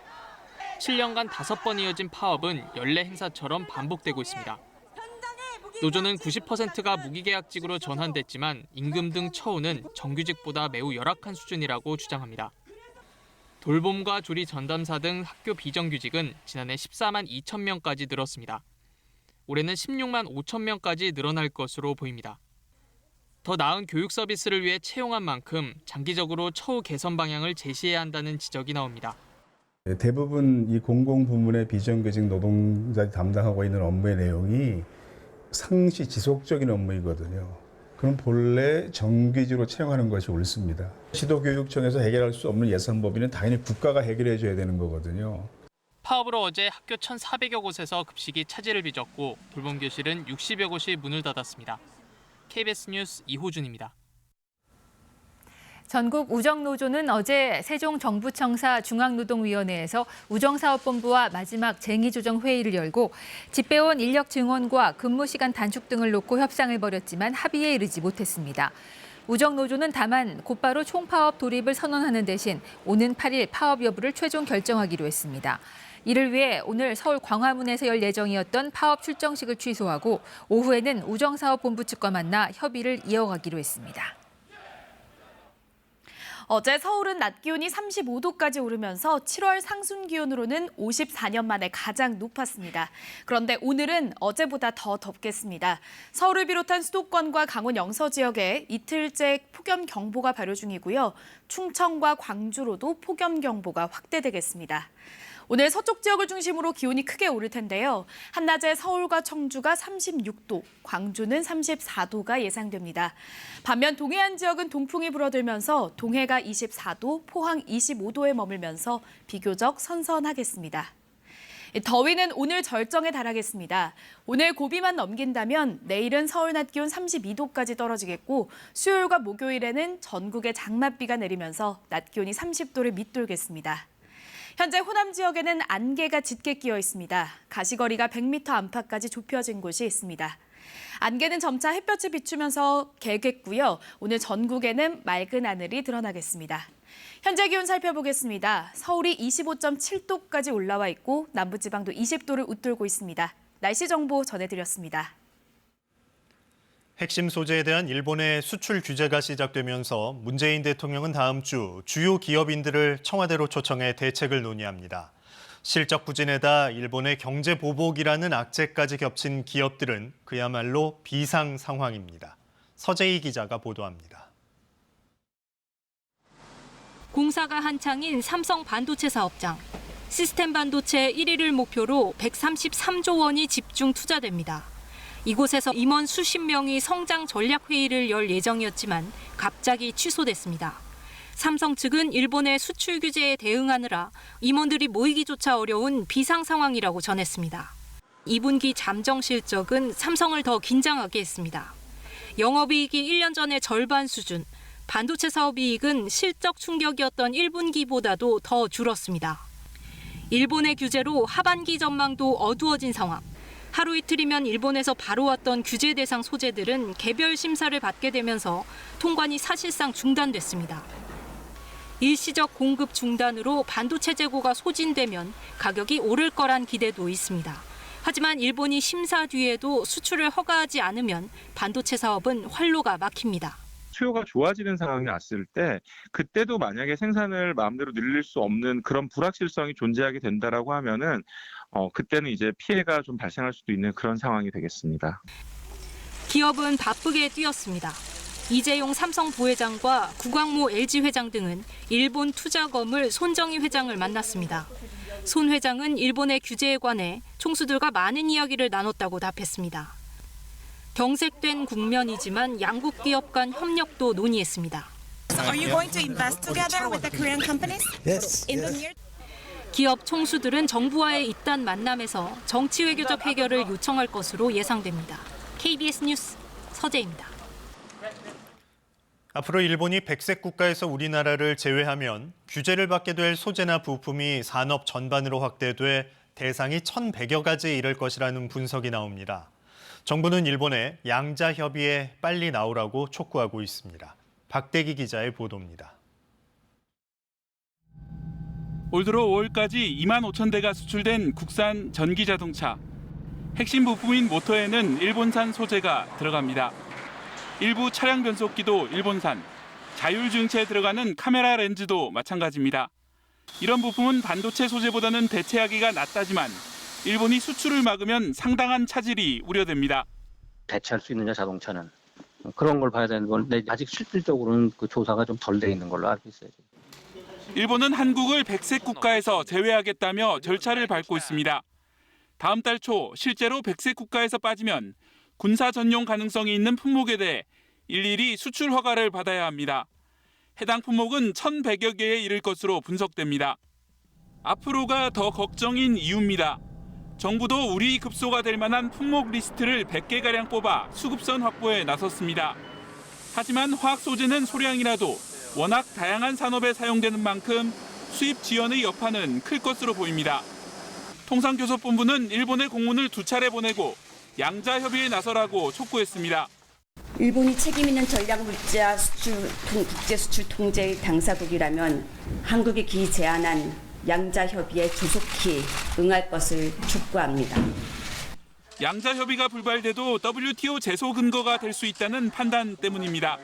17년간 5번 이어진 파업은 연례 행사처럼 반복되고 있습니다. 노조는 90%가 무기계약직으로 전환됐지만 임금 등 처우는 정규직보다 매우 열악한 수준이라고 주장합니다. 돌봄과 조리 전담사 등 학교 비정규직은 지난해 14만 2천 명까지 늘었습니다. 올해는 16만 5천 명까지 늘어날 것으로 보입니다. 더 나은 교육 서비스를 위해 채용한 만큼 장기적으로 처우 개선 방향을 제시해야 한다는 지적이 나옵니다. 대부분 이 공공부문의 비정규직 노동자들이 담당하고 있는 업무의 내용이 상시 지속적인 업무이거든요. 그럼 본래 정규직으로 채용하는 것이 옳습니다. 지도교육청에서 해결할 수 없는 예산법인은 당연히 국가가 해결해 줘야 되는 거거든요. 파업으로 어제 학교 1,400여 곳에서 급식이 차질을 빚었고 돌봄교실은 60여 곳이 문을 닫았습니다. KBS 뉴스 이호준입니다. 전국 우정노조는 어제 세종정부청사 중앙노동위원회에서 우정사업본부와 마지막 쟁의조정 회의를 열고 집배원 인력 증원과 근무시간 단축 등을 놓고 협상을 벌였지만 합의에 이르지 못했습니다. 우정노조는 다만 곧바로 총파업 돌입을 선언하는 대신 오는 8일 파업 여부를 최종 결정하기로 했습니다. 이를 위해 오늘 서울 광화문에서 열 예정이었던 파업 출정식을 취소하고 오후에는 우정사업본부 측과 만나 협의를 이어가기로 했습니다. 어제 서울은 낮 기온이 35도까지 오르면서 7월 상순 기온으로는 54년 만에 가장 높았습니다. 그런데 오늘은 어제보다 더 덥겠습니다. 서울을 비롯한 수도권과 강원 영서 지역에 이틀째 폭염경보가 발효 중이고요. 충청과 광주로도 폭염경보가 확대되겠습니다. 오늘 서쪽 지역을 중심으로 기온이 크게 오를 텐데요. 한낮에 서울과 청주가 36도, 광주는 34도가 예상됩니다. 반면 동해안 지역은 동풍이 불어들면서 동해가 24도, 포항 25도에 머물면서 비교적 선선하겠습니다. 더위는 오늘 절정에 달하겠습니다. 오늘 고비만 넘긴다면 내일은 서울 낮 기온 32도까지 떨어지겠고 수요일과 목요일에는 전국에 장맛비가 내리면서 낮 기온이 30도를 밑돌겠습니다. 현재 호남 지역에는 안개가 짙게 끼어 있습니다. 가시거리가 100m 안팎까지 좁혀진 곳이 있습니다. 안개는 점차 햇볕을 비추면서 개겠고요. 오늘 전국에는 맑은 하늘이 드러나겠습니다. 현재 기온 살펴보겠습니다. 서울이 25.7도까지 올라와 있고 남부지방도 20도를 웃돌고 있습니다. 날씨 정보 전해드렸습니다. 핵심 소재에 대한 일본의 수출 규제가 시작되면서 문재인 대통령은 다음 주 주요 기업인들을 청와대로 초청해 대책을 논의합니다. 실적 부진에다 일본의 경제 보복이라는 악재까지 겹친 기업들은 그야말로 비상 상황입니다. 서재희 기자가 보도합니다. 공사가 한창인 삼성 반도체 사업장. 시스템 반도체 1위를 목표로 133조 원이 집중 투자됩니다. 이곳에서 임원 수십 명이 성장 전략 회의를 열 예정이었지만 갑자기 취소됐습니다. 삼성 측은 일본의 수출 규제에 대응하느라 임원들이 모이기조차 어려운 비상 상황이라고 전했습니다. 2분기 잠정 실적은 삼성을 더 긴장하게 했습니다. 영업이익이 1년 전의 절반 수준, 반도체 사업이익은 실적 충격이었던 1분기보다도 더 줄었습니다. 일본의 규제로 하반기 전망도 어두워진 상황. 하루 이틀이면 일본에서 바로 왔던 규제 대상 소재들은 개별 심사를 받게 되면서 통관이 사실상 중단됐습니다. 일시적 공급 중단으로 반도체 재고가 소진되면 가격이 오를 거란 기대도 있습니다. 하지만 일본이 심사 뒤에도 수출을 허가하지 않으면 반도체 사업은 활로가 막힙니다. 수요가 좋아지는 상황이 왔을 때 그때도 만약에 생산을 마음대로 늘릴 수 없는 그런 불확실성이 존재하게 된다라고 하면은 그때는 이제 피해가 좀 발생할 수도 있는 그런 상황이 되겠습니다. 기업은 바쁘게 뛰었습니다. 이재용 삼성 부회장과 구광모 LG 회장 등은 일본 투자검을 손정희 회장을 만났습니다. 손 회장은 일본의 규제에 관해 총수들과 많은 이야기를 나눴다고 답했습니다. 경색된 국면이지만 양국 기업 간 협력도 논의했습니다. Are you going to invest together with the Korean companies? Yes. In the near 기업 총수들은 정부와의 잇단 만남에서 정치 외교적 해결을 요청할 것으로 예상됩니다. KBS 뉴스 서재입니다. 앞으로 일본이 백색 국가에서 우리나라를 제외하면 규제를 받게 될 소재나 부품이 산업 전반으로 확대돼 대상이 1,100여 가지에 이를 것이라는 분석이 나옵니다. 정부는 일본에 양자 협의에 빨리 나오라고 촉구하고 있습니다. 박대기 기자의 보도입니다. 올 들어 5월까지 2만 5천 대가 수출된 국산 전기 자동차. 핵심 부품인 모터에는 일본산 소재가 들어갑니다. 일부 차량 변속기도 일본산, 자율주행체에 들어가는 카메라 렌즈도 마찬가지입니다. 이런 부품은 반도체 소재보다는 대체하기가 낫다지만 일본이 수출을 막으면 상당한 차질이 우려됩니다. 대체할 수 있느냐 자동차는 그런 걸 봐야 되는 건데 아직 실질적으로는 그 조사가 좀 덜 돼 있는 걸로 알고 있어요. 일본은 한국을 백색 국가에서 제외하겠다며 절차를 밟고 있습니다. 다음 달 초 실제로 백색 국가에서 빠지면 군사 전용 가능성이 있는 품목에 대해 일일이 수출 허가를 받아야 합니다. 해당 품목은 1,100여 개에 이를 것으로 분석됩니다. 앞으로가 더 걱정인 이유입니다. 정부도 우리 급소가 될 만한 품목 리스트를 100개가량 뽑아 수급선 확보에 나섰습니다. 하지만 화학 소재는 소량이라도 워낙 다양한 산업에 사용되는 만큼 수입 지연의 여파는 클 것으로 보입니다. 통상교섭본부는 일본에 공문을 2차례 보내고 양자 협의에 나서라고 촉구했습니다. 일본이 책임 있는 전략물자 국제 수출 통제의 당사국이라면 한국이 기 제안한 양자 협의에 조속히 응할 것을 촉구합니다. 양자 협의가 불발돼도 WTO 제소 근거가 될 수 있다는 판단 때문입니다.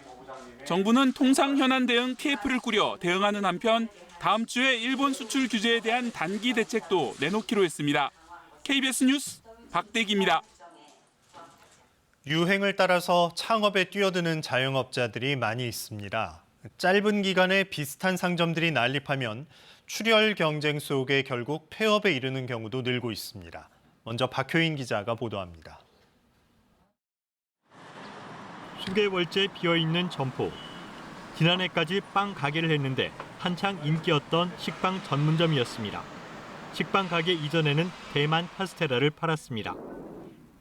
정부는 통상 현안 대응 TF를 꾸려 대응하는 한편 다음 주에 일본 수출 규제에 대한 단기 대책도 내놓기로 했습니다. KBS 뉴스 박대기입니다. 유행을 따라서 창업에 뛰어드는 자영업자들이 많이 있습니다. 짧은 기간에 비슷한 상점들이 난립하면 출혈 경쟁 속에 결국 폐업에 이르는 경우도 늘고 있습니다. 먼저 박효인 기자가 보도합니다. 수개월째 비어있는 점포. 지난해까지 빵 가게를 했는데 한창 인기였던 식빵 전문점이었습니다. 식빵 가게 이전에는 대만 카스테라를 팔았습니다.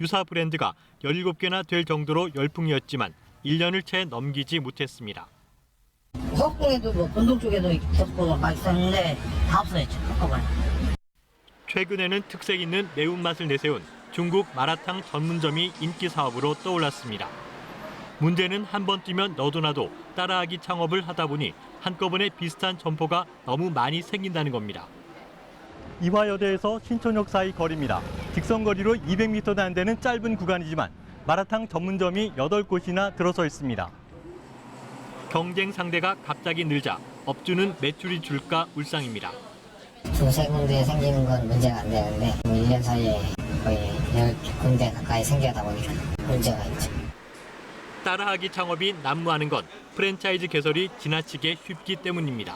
유사 브랜드가 17개나 될 정도로 열풍이었지만 1년을 채 넘기지 못했습니다. 석동에도 본동 쪽에도 있었고 막 있었는데 다 없어졌죠. 한꺼번에. 최근에는 특색 있는 매운맛을 내세운 중국 마라탕 전문점이 인기 사업으로 떠올랐습니다. 문제는 한 번 뛰면 너도 나도 따라하기 창업을 하다 보니 한꺼번에 비슷한 점포가 너무 많이 생긴다는 겁니다. 이화여대에서 신촌역 사이 거리입니다. 직선거리로 200m도 안 되는 짧은 구간이지만 마라탕 전문점이 8곳이나 들어서 있습니다. 경쟁 상대가 갑자기 늘자 업주는 매출이 줄까 울상입니다. 두세 군데 생기는 건 문제가 안 되는데 1년 사이에 거의 10군데 가까이 생겨다 보니까 문제가 있죠. 따라하기 창업이 난무하는 건 프랜차이즈 개설이 지나치게 쉽기 때문입니다.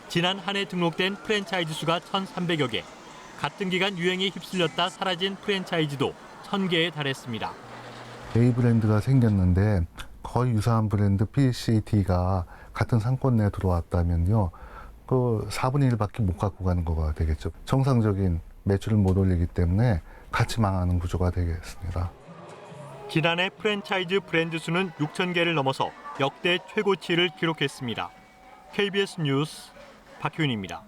지난 한 해 등록된 프랜차이즈 수가 1,300여 개. 같은 기간 유행에 휩쓸렸다 사라진 프랜차이즈도 1,000개에 달했습니다. A 브랜드가 생겼는데 거의 유사한 브랜드 PCT가 같은 상권 내에 들어왔다면요. 그 4분의 1밖에 못 갖고 가는 거가 되겠죠. 정상적인 매출을 못 올리기 때문에 같이 망하는 구조가 되겠습니다. 지난해 프랜차이즈 브랜드 수는 6,000개를 넘어서 역대 최고치를 기록했습니다. KBS 뉴스 박효인입니다.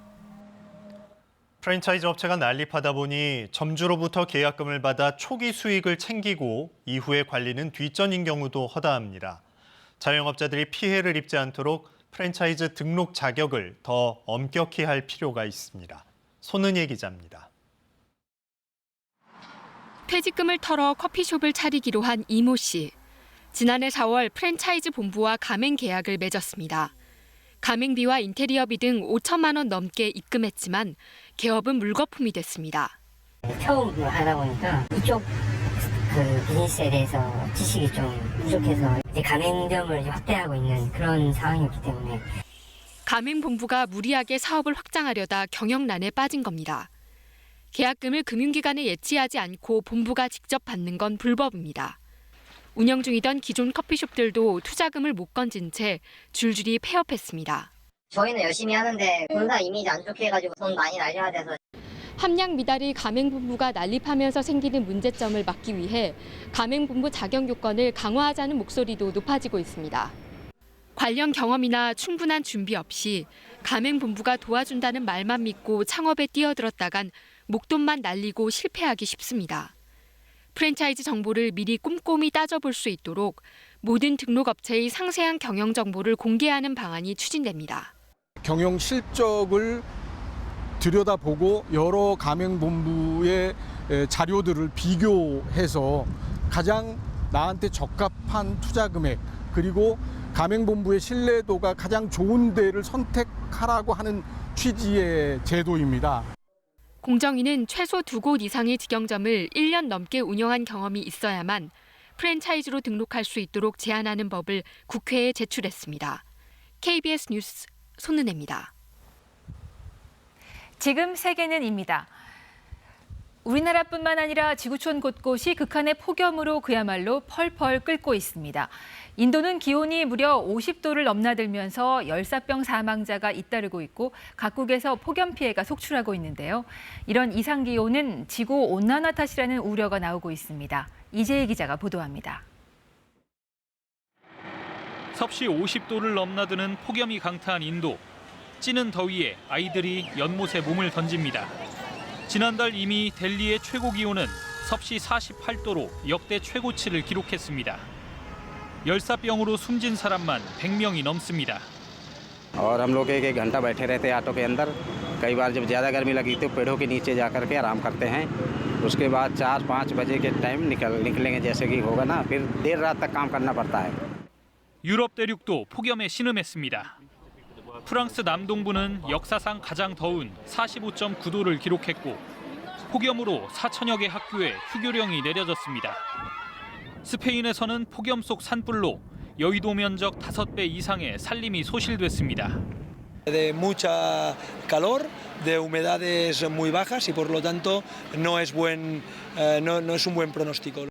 프랜차이즈 업체가 난립하다 보니 점주로부터 계약금을 받아 초기 수익을 챙기고 이후의 관리는 뒷전인 경우도 허다합니다. 자영업자들이 피해를 입지 않도록 프랜차이즈 등록 자격을 더 엄격히 할 필요가 있습니다. 손은예 기자입니다. 퇴직금을 털어 커피숍을 차리기로 한 이모 씨. 지난해 4월 프랜차이즈 본부와 가맹 계약을 맺었습니다. 가맹비와 인테리어비 등 5천만 원 넘게 입금했지만 개업은 물거품이 됐습니다. 처음 하다 보니까 이쪽 비즈니스에 대해서 지식이 좀 부족해서 이제 가맹점을 확대하고 있는 그런 상황이었기 때문에 가맹본부가 무리하게 사업을 확장하려다 경영난에 빠진 겁니다. 계약금을 금융기관에 예치하지 않고 본부가 직접 받는 건 불법입니다. 운영 중이던 기존 커피숍들도 투자금을 못 건진 채 줄줄이 폐업했습니다. 저희는 열심히 하는데 본사 이미지 안 좋게 해가지고 돈 많이 날려야 돼서 함량 미달이 가맹본부가 난립하면서 생기는 문제점을 막기 위해 가맹본부 자격 요건을 강화하자는 목소리도 높아지고 있습니다. 관련 경험이나 충분한 준비 없이 가맹본부가 도와준다는 말만 믿고 창업에 뛰어들었다간 목돈만 날리고 실패하기 쉽습니다. 프랜차이즈 정보를 미리 꼼꼼히 따져볼 수 있도록 모든 등록업체의 상세한 경영 정보를 공개하는 방안이 추진됩니다. 경영 실적을 들여다보고 여러 가맹본부의 자료들을 비교해서 가장 나한테 적합한 투자 금액 그리고 가맹본부의 신뢰도가 가장 좋은 데를 선택하라고 하는 취지의 제도입니다. 공정위는 최소 2곳 이상의 직영점을 1년 넘게 운영한 경험이 있어야만 프랜차이즈로 등록할 수 있도록 제한하는 법을 국회에 제출했습니다. KBS 뉴스 손은혜입니다. 지금 세계는입니다. 우리나라뿐만 아니라 지구촌 곳곳이 극한의 폭염으로 그야말로 펄펄 끓고 있습니다. 인도는 기온이 무려 50도를 넘나들면서 열사병 사망자가 잇따르고 있고 각국에서 폭염 피해가 속출하고 있는데요. 이런 이상 기온은 지구 온난화 탓이라는 우려가 나오고 있습니다. 이재희 기자가 보도합니다. 섭씨 50도를 넘나드는 폭염이 강타한 인도. 찌는 더위에 아이들이 연못에 몸을 던집니다. 지난달 이미 델리의 최고 기온은 섭씨 48도로 역대 최고치를 기록했습니다. 열사병으로 숨진 사람만 100명이 넘습니다. और हम लोग एक घंटा बैठे रहते हैं ऑटो के अंदर कई बार जब ज़्यादा गर्मी लगी तो पेड़ों के नीचे जा कर के आराम करते हैं उसके बाद 4-5 बजे के टाइम निकलेंगे जैसे कि होगा ना फिर देर रात तक काम करना पड़ता है. 유럽 대륙도 폭염에 신음했습니다. 프랑스 남동부는 역사상 가장 더운 45.9도를 기록했고 폭염으로 4천여 개 학교에 휴교령이 내려졌습니다. 스페인에서는 폭염 속 산불로 여의도 면적 5배 이상의 산림이 소실됐습니다. De mucha calor, de humedades muy bajas y por lo tanto no es un buen pronóstico.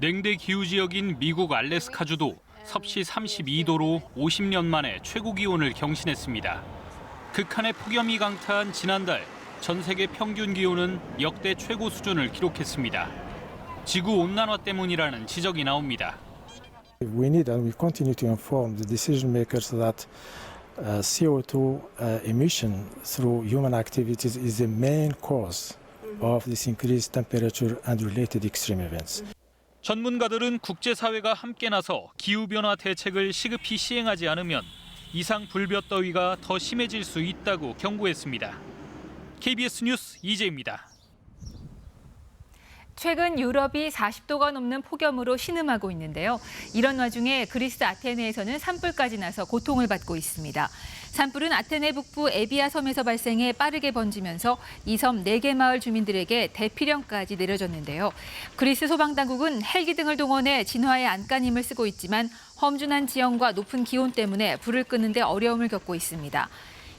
냉대 기후 지역인 미국 알래스카주도 섭씨 32도로 50년 만에 최고 기온을 경신했습니다. 극한의 폭염이 강타한 지난달 전 세계 평균 기온은 역대 최고 수준을 기록했습니다. 지구 온난화 때문이라는 지적이 나옵니다. We need and we continue to inform the decision makers that CO2 emission through human activities is the main cause of this increased temperature and related extreme events. 전문가들은 국제사회가 함께 나서 기후변화 대책을 시급히 시행하지 않으면 이상 불볕더위가 더 심해질 수 있다고 경고했습니다. KBS 뉴스 이재입니다. 최근 유럽이 40도가 넘는 폭염으로 신음하고 있는데요. 이런 와중에 그리스 아테네에서는 산불까지 나서 고통을 받고 있습니다. 산불은 아테네 북부 에비아 섬에서 발생해 빠르게 번지면서 이 섬 4개 마을 주민들에게 대피령까지 내려졌는데요. 그리스 소방당국은 헬기 등을 동원해 진화에 안간힘을 쓰고 있지만 험준한 지형과 높은 기온 때문에 불을 끄는 데 어려움을 겪고 있습니다.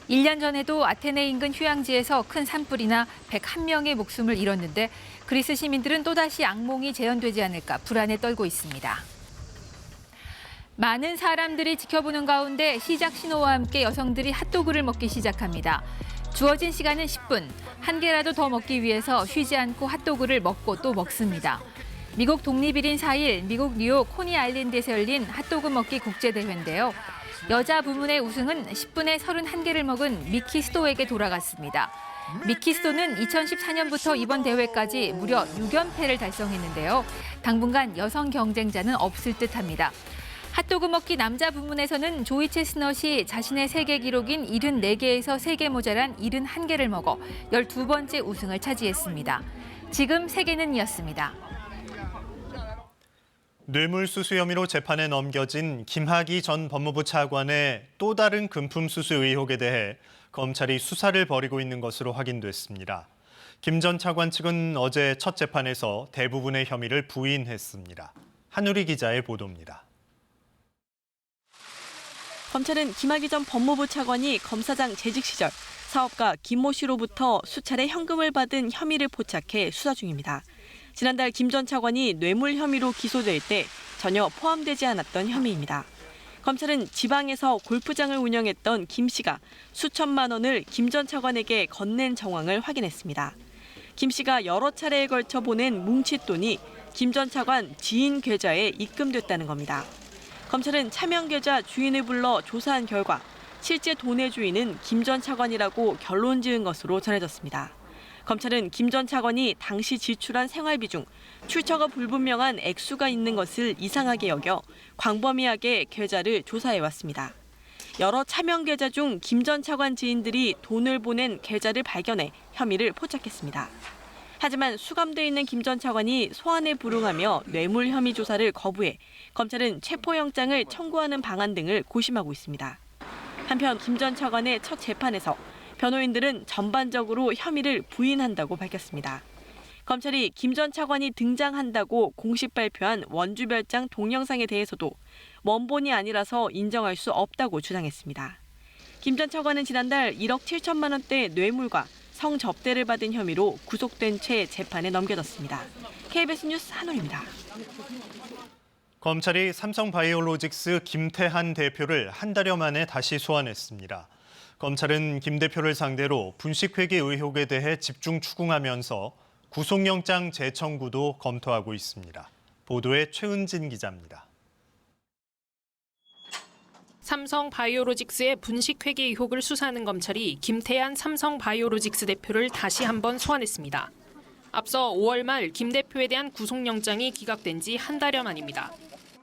1년 전에도 아테네 인근 휴양지에서 큰 산불이나 101명의 목숨을 잃었는데 그리스 시민들은 또다시 악몽이 재현되지 않을까 불안에 떨고 있습니다. 많은 사람들이 지켜보는 가운데 시작 신호와 함께 여성들이 핫도그를 먹기 시작합니다. 주어진 시간은 10분. 한 개라도 더 먹기 위해서 쉬지 않고 핫도그를 먹고 또 먹습니다. 미국 독립일인 4일 미국 뉴욕 코니 아일랜드에서 열린 핫도그 먹기 국제대회인데요. 여자 부문의 우승은 10분에 31개를 먹은 미키 스토에게 돌아갔습니다. 미키 스토는 2014년부터 이번 대회까지 무려 6연패를 달성했는데요. 당분간 여성 경쟁자는 없을 듯합니다. 핫도그 먹기 남자 부문에서는 조이 체스넛이 자신의 세계 기록인 74개에서 3개 모자란 71개를 먹어 12번째 우승을 차지했습니다. 지금 세계는이었습니다. 뇌물수수 혐의로 재판에 넘겨진 김학의 전 법무부 차관의 또 다른 금품수수 의혹에 대해 검찰이 수사를 벌이고 있는 것으로 확인됐습니다. 김 전 차관 측은 어제 첫 재판에서 대부분의 혐의를 부인했습니다. 한유리 기자의 보도입니다. 검찰은 김학의 전 법무부 차관이 검사장 재직 시절 사업가 김모 씨로부터 수차례 현금을 받은 혐의를 포착해 수사 중입니다. 지난달 김 전 차관이 뇌물 혐의로 기소될 때 전혀 포함되지 않았던 혐의입니다. 검찰은 지방에서 골프장을 운영했던 김 씨가 수천만 원을 김 전 차관에게 건넨 정황을 확인했습니다. 김 씨가 여러 차례에 걸쳐 보낸 뭉칫돈이 김 전 차관 지인 계좌에 입금됐다는 겁니다. 검찰은 차명 계좌 주인을 불러 조사한 결과 실제 돈의 주인은 김 전 차관이라고 결론 지은 것으로 전해졌습니다. 검찰은 김 전 차관이 당시 지출한 생활비 중 출처가 불분명한 액수가 있는 것을 이상하게 여겨 광범위하게 계좌를 조사해왔습니다. 여러 차명 계좌 중 김 전 차관 지인들이 돈을 보낸 계좌를 발견해 혐의를 포착했습니다. 하지만 수감돼 있는 김 전 차관이 소환에 불응하며 뇌물 혐의 조사를 거부해 검찰은 체포영장을 청구하는 방안 등을 고심하고 있습니다. 한편 김 전 차관의 첫 재판에서 변호인들은 전반적으로 혐의를 부인한다고 밝혔습니다. 검찰이 김 전 차관이 등장한다고 공식 발표한 원주별장 동영상에 대해서도 원본이 아니라서 인정할 수 없다고 주장했습니다. 김 전 차관은 지난달 1억 7천만 원대 뇌물과 성접대를 받은 혐의로 구속된 채 재판에 넘겨졌습니다. KBS 뉴스 한올입니다. 검찰이 삼성바이오로직스 김태한 대표를 한 달여 만에 다시 소환했습니다. 검찰은 김 대표를 상대로 분식회계 의혹에 대해 집중 추궁하면서 구속영장 재청구도 검토하고 있습니다. 보도에 최은진 기자입니다. 삼성바이오로직스의 분식회계 의혹을 수사하는 검찰이 김태한 삼성바이오로직스 대표를 다시 한번 소환했습니다. 앞서 5월 말 김 대표에 대한 구속영장이 기각된 지 한 달여 만입니다.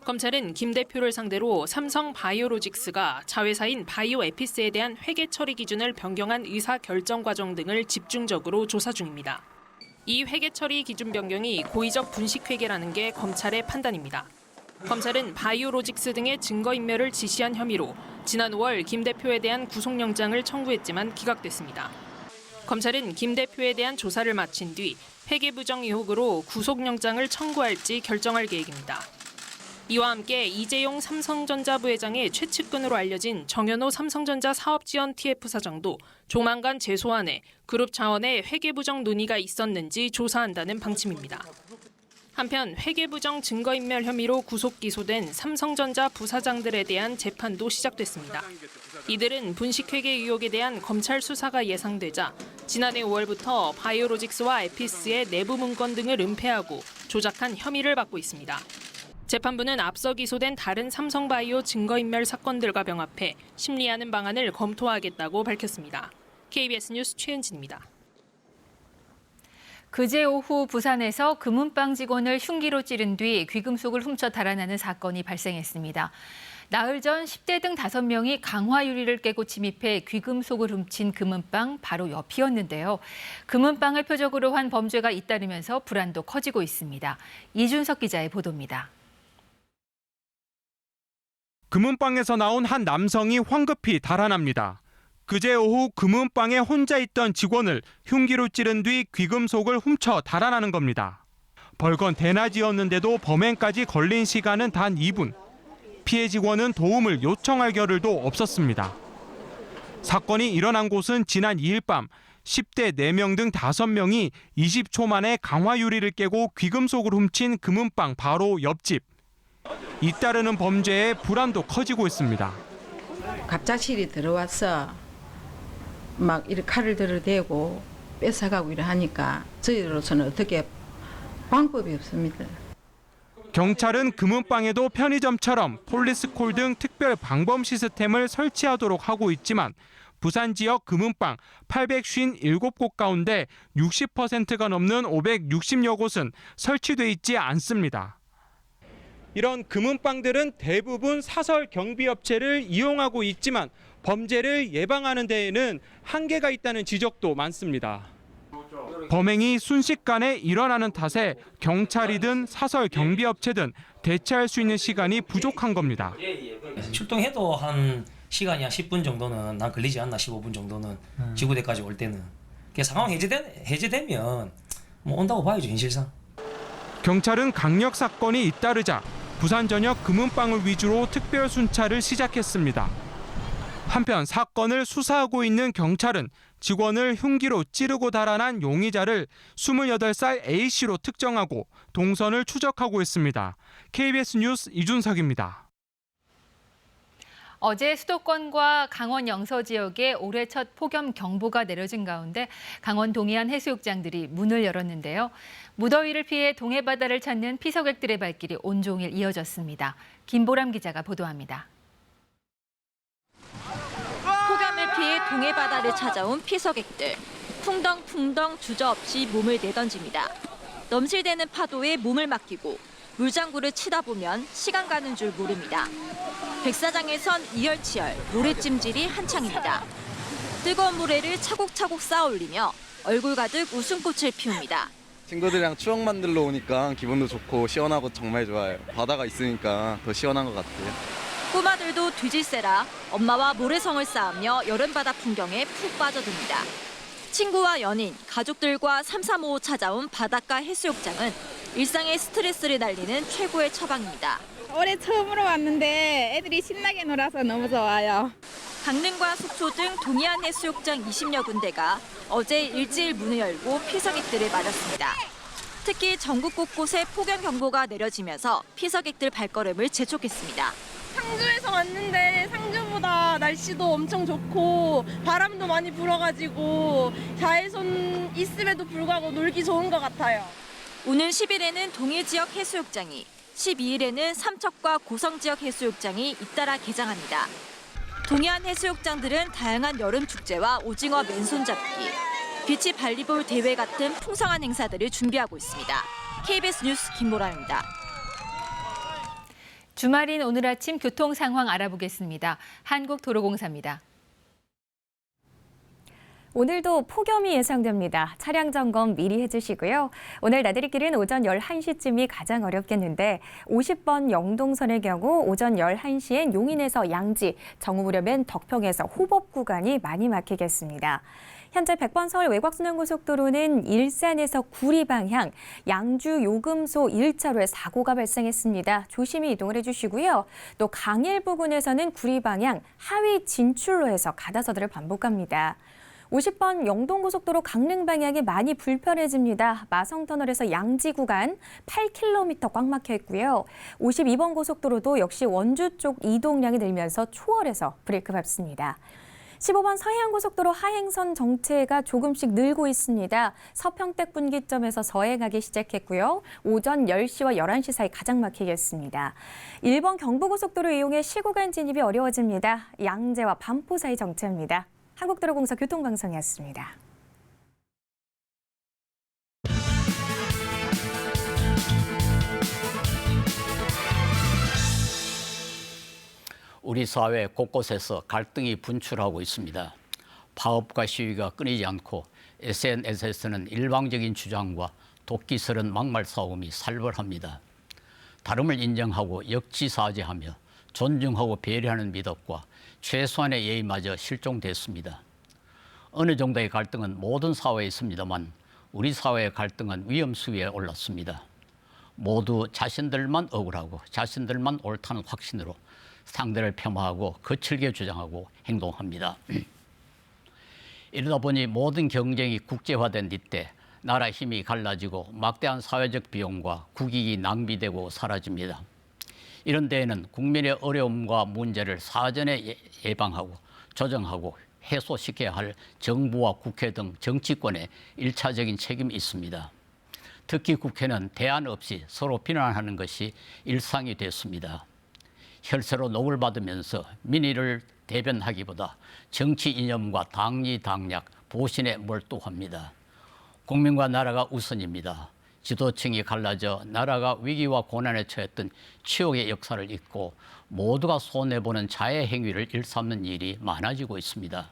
검찰은 김 대표를 상대로 삼성바이오로직스가 자회사인 바이오에피스에 대한 회계 처리 기준을 변경한 의사 결정 과정 등을 집중적으로 조사 중입니다. 이 회계 처리 기준 변경이 고의적 분식회계라는 게 검찰의 판단입니다. 검찰은 바이오로직스 등의 증거인멸을 지시한 혐의로 지난 5월 김 대표에 대한 구속영장을 청구했지만 기각됐습니다. 검찰은 김 대표에 대한 조사를 마친 뒤 회계부정 의혹으로 구속영장을 청구할지 결정할 계획입니다. 이와 함께 이재용 삼성전자 부회장의 최측근으로 알려진 정현호 삼성전자 사업지원 TF 사장도 조만간 재소환해 그룹 차원의 회계부정 논의가 있었는지 조사한다는 방침입니다. 한편 회계부정 증거인멸 혐의로 구속 기소된 삼성전자 부사장들에 대한 재판도 시작됐습니다. 이들은 분식회계 의혹에 대한 검찰 수사가 예상되자 지난해 5월부터 바이오로직스와 에피스의 내부 문건 등을 은폐하고 조작한 혐의를 받고 있습니다. 재판부는 앞서 기소된 다른 삼성바이오 증거인멸 사건들과 병합해 심리하는 방안을 검토하겠다고 밝혔습니다. KBS 뉴스 최은진입니다. 그제 오후 부산에서 금은방 직원을 흉기로 찌른 뒤 귀금속을 훔쳐 달아나는 사건이 발생했습니다. 나흘 전 10대 등 5명이 강화 유리를 깨고 침입해 귀금속을 훔친 금은방 바로 옆이었는데요. 금은방을 표적으로 한 범죄가 잇따르면서 불안도 커지고 있습니다. 이준석 기자의 보도입니다. 금은방에서 나온 한 남성이 황급히 달아납니다. 그제 오후 금은방에 혼자 있던 직원을 흉기로 찌른 뒤 귀금속을 훔쳐 달아나는 겁니다. 벌건 대낮이었는데도 범행까지 걸린 시간은 단 2분. 피해 직원은 도움을 요청할 겨를도 없었습니다. 사건이 일어난 곳은 지난 2일 밤 10대 4명 등 5명이 20초 만에 강화 유리를 깨고 귀금속을 훔친 금은방 바로 옆집. 잇따르는 범죄에 불안도 커지고 있습니다. 갑작스레 들어와서 막 이렇게 칼을 들어대고 뺏어가고 이래 하니까 저희로서는 어떻게 방법이 없습니다. 경찰은 금은방에도 편의점처럼 폴리스콜 등 특별 방범 시스템을 설치하도록 하고 있지만 부산 지역 금은방 857곳 가운데 60%가 넘는 560여 곳은 설치돼 있지 않습니다. 이런 금은방들은 대부분 사설 경비업체를 이용하고 있지만 범죄를 예방하는 데에는 한계가 있다는 지적도 많습니다. 범행이 순식간에 일어나는 탓에 경찰이든 사설 경비업체든 대처할 수 있는 시간이 부족한 겁니다. 출동해도 한 시간이 한 10분 정도는 난 걸리지 않나 15분 정도는 지구대까지 올 때는. 상황 해제되면 뭐 온다고 봐야죠 현실상. 경찰은 강력 사건이 잇따르자 부산 전역 금은방을 위주로 특별 순찰을 시작했습니다. 한편 사건을 수사하고 있는 경찰은 직원을 흉기로 찌르고 달아난 용의자를 28살 A씨로 특정하고 동선을 추적하고 있습니다. KBS 뉴스 이준석입니다. 어제 수도권과 강원 영서 지역에 올해 첫 폭염 경보가 내려진 가운데 강원 동해안 해수욕장들이 문을 열었는데요. 무더위를 피해 동해바다를 찾는 피서객들의 발길이 온종일 이어졌습니다. 김보람 기자가 보도합니다. 폭염을 피해 동해바다를 찾아온 피서객들. 풍덩풍덩 주저없이 몸을 내던집니다. 넘실대는 파도에 몸을 맡기고 물장구를 치다 보면 시간 가는 줄 모릅니다. 백사장에선 이열치열 모래찜질이 한창입니다. 뜨거운 모래를 차곡차곡 쌓아 올리며 얼굴 가득 웃음꽃을 피웁니다. 친구들이랑 추억 만들러 오니까 기분도 좋고 시원하고 정말 좋아요. 바다가 있으니까 더 시원한 것 같아요. 꼬마들도 뒤질세라 엄마와 모래성을 쌓으며 여름바다 풍경에 푹 빠져듭니다. 친구와 연인, 가족들과 삼삼오오 찾아온 바닷가 해수욕장은 일상의 스트레스를 날리는 최고의 처방입니다. 올해 처음으로 왔는데 애들이 신나게 놀아서 너무 좋아요. 강릉과 속초 등 동해안 해수욕장 20여 군데가 어제 일제일 문을 열고 피서객들을 맞았습니다. 특히 전국 곳곳에 폭염 경보가 내려지면서 피서객들 발걸음을 재촉했습니다. 상주에서 왔는데 상주보다 날씨도 엄청 좋고 바람도 많이 불어가지고 자외선 있음에도 불구하고 놀기 좋은 것 같아요. 오는 10일에는 동해 지역 해수욕장이, 12일에는 삼척과 고성 지역 해수욕장이 잇따라 개장합니다. 동해안 해수욕장들은 다양한 여름 축제와 오징어 맨손 잡기, 비치 발리볼 대회 같은 풍성한 행사들을 준비하고 있습니다. KBS 뉴스 김보라입니다. 주말인 오늘 아침 교통 상황 알아보겠습니다. 한국도로공사입니다. 오늘도 폭염이 예상됩니다. 차량 점검 미리 해주시고요. 오늘 나들이길은 오전 11시쯤이 가장 어렵겠는데 50번 영동선의 경우 오전 11시엔 용인에서 양지, 정오 무렵엔 덕평에서 호법 구간이 많이 막히겠습니다. 현재 100번 서울 외곽순환고속도로는 일산에서 구리 방향, 양주 요금소 1차로에 사고가 발생했습니다. 조심히 이동을 해주시고요. 또 강일 부근에서는 구리 방향 하위 진출로에서 가다서들을 반복합니다. 50번 영동고속도로 강릉 방향이 많이 불편해집니다. 마성터널에서 양지 구간 8km 꽉 막혀 있고요. 52번 고속도로도 역시 원주 쪽 이동량이 늘면서 초월해서 브레이크 밟습니다. 15번 서해안고속도로 하행선 정체가 조금씩 늘고 있습니다. 서평택 분기점에서 서해가기 시작했고요. 오전 10시와 11시 사이 가장 막히겠습니다. 1번 경부고속도로 이용해 시구간 진입이 어려워집니다. 양재와 반포 사이 정체입니다. 한국도로공사 교통방송이었습니다. 우리 사회 곳곳에서 갈등이 분출하고 있습니다. 파업과 시위가 끊이지 않고 SNS에서는 일방적인 주장과 독기스런 막말 싸움이 살벌합니다. 다름을 인정하고 역지사지하며 존중하고 배려하는 미덕과 최소한의 예의마저 실종됐습니다. 어느 정도의 갈등은 모든 사회에 있습니다만 우리 사회의 갈등은 위험수위에 올랐습니다. 모두 자신들만 억울하고 자신들만 옳다는 확신으로 상대를 폄하하고 거칠게 주장하고 행동합니다. 이러다 보니 모든 경쟁이 국제화된 이때 나라 힘이 갈라지고 막대한 사회적 비용과 국익이 낭비되고 사라집니다. 이런 데에는 국민의 어려움과 문제를 사전에 예방하고 조정하고 해소시켜야 할 정부와 국회 등 정치권의 일차적인 책임이 있습니다. 특히 국회는 대안 없이 서로 비난하는 것이 일상이 됐습니다. 혈세로 녹을 받으면서 민의를 대변하기보다 정치 이념과 당리당략, 보신에 몰두합니다. 국민과 나라가 우선입니다. 지도층이 갈라져 나라가 위기와 고난에 처했던 치욕의 역사를 잊고 모두가 손해보는 자해 행위를 일삼는 일이 많아지고 있습니다.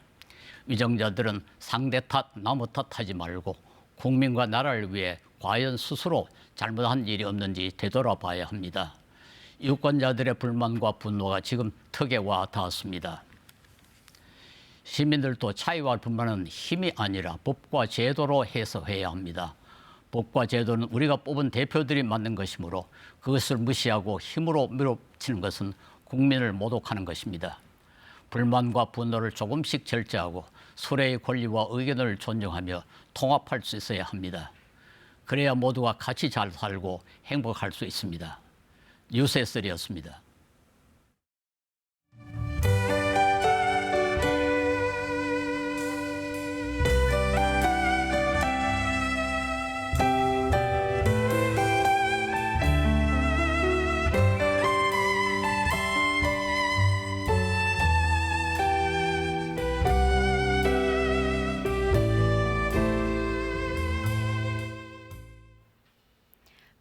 위정자들은 상대 탓, 남의 탓하지 말고 국민과 나라를 위해 과연 스스로 잘못한 일이 없는지 되돌아봐야 합니다. 유권자들의 불만과 분노가 지금 턱에 와 닿았습니다. 시민들도 차이와 불만은 힘이 아니라 법과 제도로 해석해야 합니다. 법과 제도는 우리가 뽑은 대표들이 만든 것이므로 그것을 무시하고 힘으로 밀어붙이는 것은 국민을 모독하는 것입니다. 불만과 분노를 조금씩 절제하고 서로의 권리와 의견을 존중하며 통합할 수 있어야 합니다. 그래야 모두가 같이 잘 살고 행복할 수 있습니다. 뉴스3였습니다.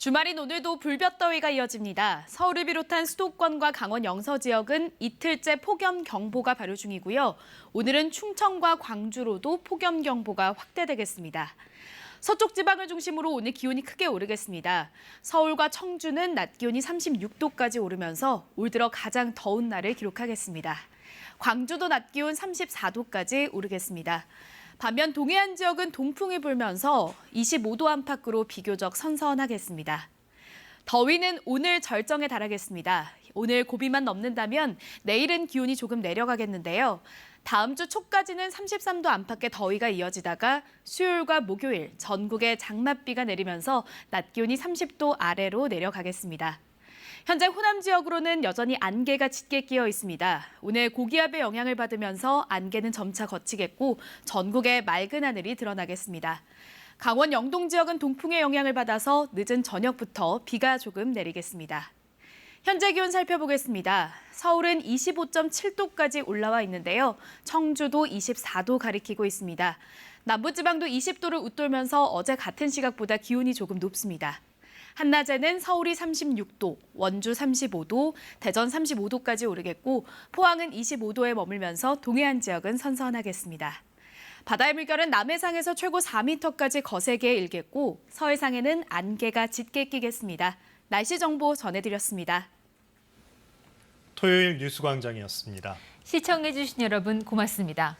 주말인 오늘도 불볕더위가 이어집니다. 서울을 비롯한 수도권과 강원 영서 지역은 이틀째 폭염경보가 발효 중이고요. 오늘은 충청과 광주로도 폭염경보가 확대되겠습니다. 서쪽 지방을 중심으로 오늘 기온이 크게 오르겠습니다. 서울과 청주는 낮 기온이 36도까지 오르면서 올 들어 가장 더운 날을 기록하겠습니다. 광주도 낮 기온 34도까지 오르겠습니다. 반면 동해안 지역은 동풍이 불면서 25도 안팎으로 비교적 선선하겠습니다. 더위는 오늘 절정에 달하겠습니다. 오늘 고비만 넘는다면 내일은 기온이 조금 내려가겠는데요. 다음 주 초까지는 33도 안팎의 더위가 이어지다가 수요일과 목요일 전국에 장맛비가 내리면서 낮 기온이 30도 아래로 내려가겠습니다. 현재 호남 지역으로는 여전히 안개가 짙게 끼어 있습니다. 오늘 고기압의 영향을 받으면서 안개는 점차 걷히겠고 전국에 맑은 하늘이 드러나겠습니다. 강원 영동 지역은 동풍의 영향을 받아서 늦은 저녁부터 비가 조금 내리겠습니다. 현재 기온 살펴보겠습니다. 서울은 25.7도까지 올라와 있는데요. 청주도 24도 가리키고 있습니다. 남부지방도 20도를 웃돌면서 어제 같은 시각보다 기온이 조금 높습니다. 한낮에는 서울이 36도, 원주 35도, 대전 35도까지 오르겠고 포항은 25도에 머물면서 동해안 지역은 선선하겠습니다. 바다의 물결은 남해상에서 최고 4m까지 거세게 일겠고 서해상에는 안개가 짙게 끼겠습니다. 날씨 정보 전해드렸습니다. 토요일 뉴스광장이었습니다. 시청해주신 여러분 고맙습니다.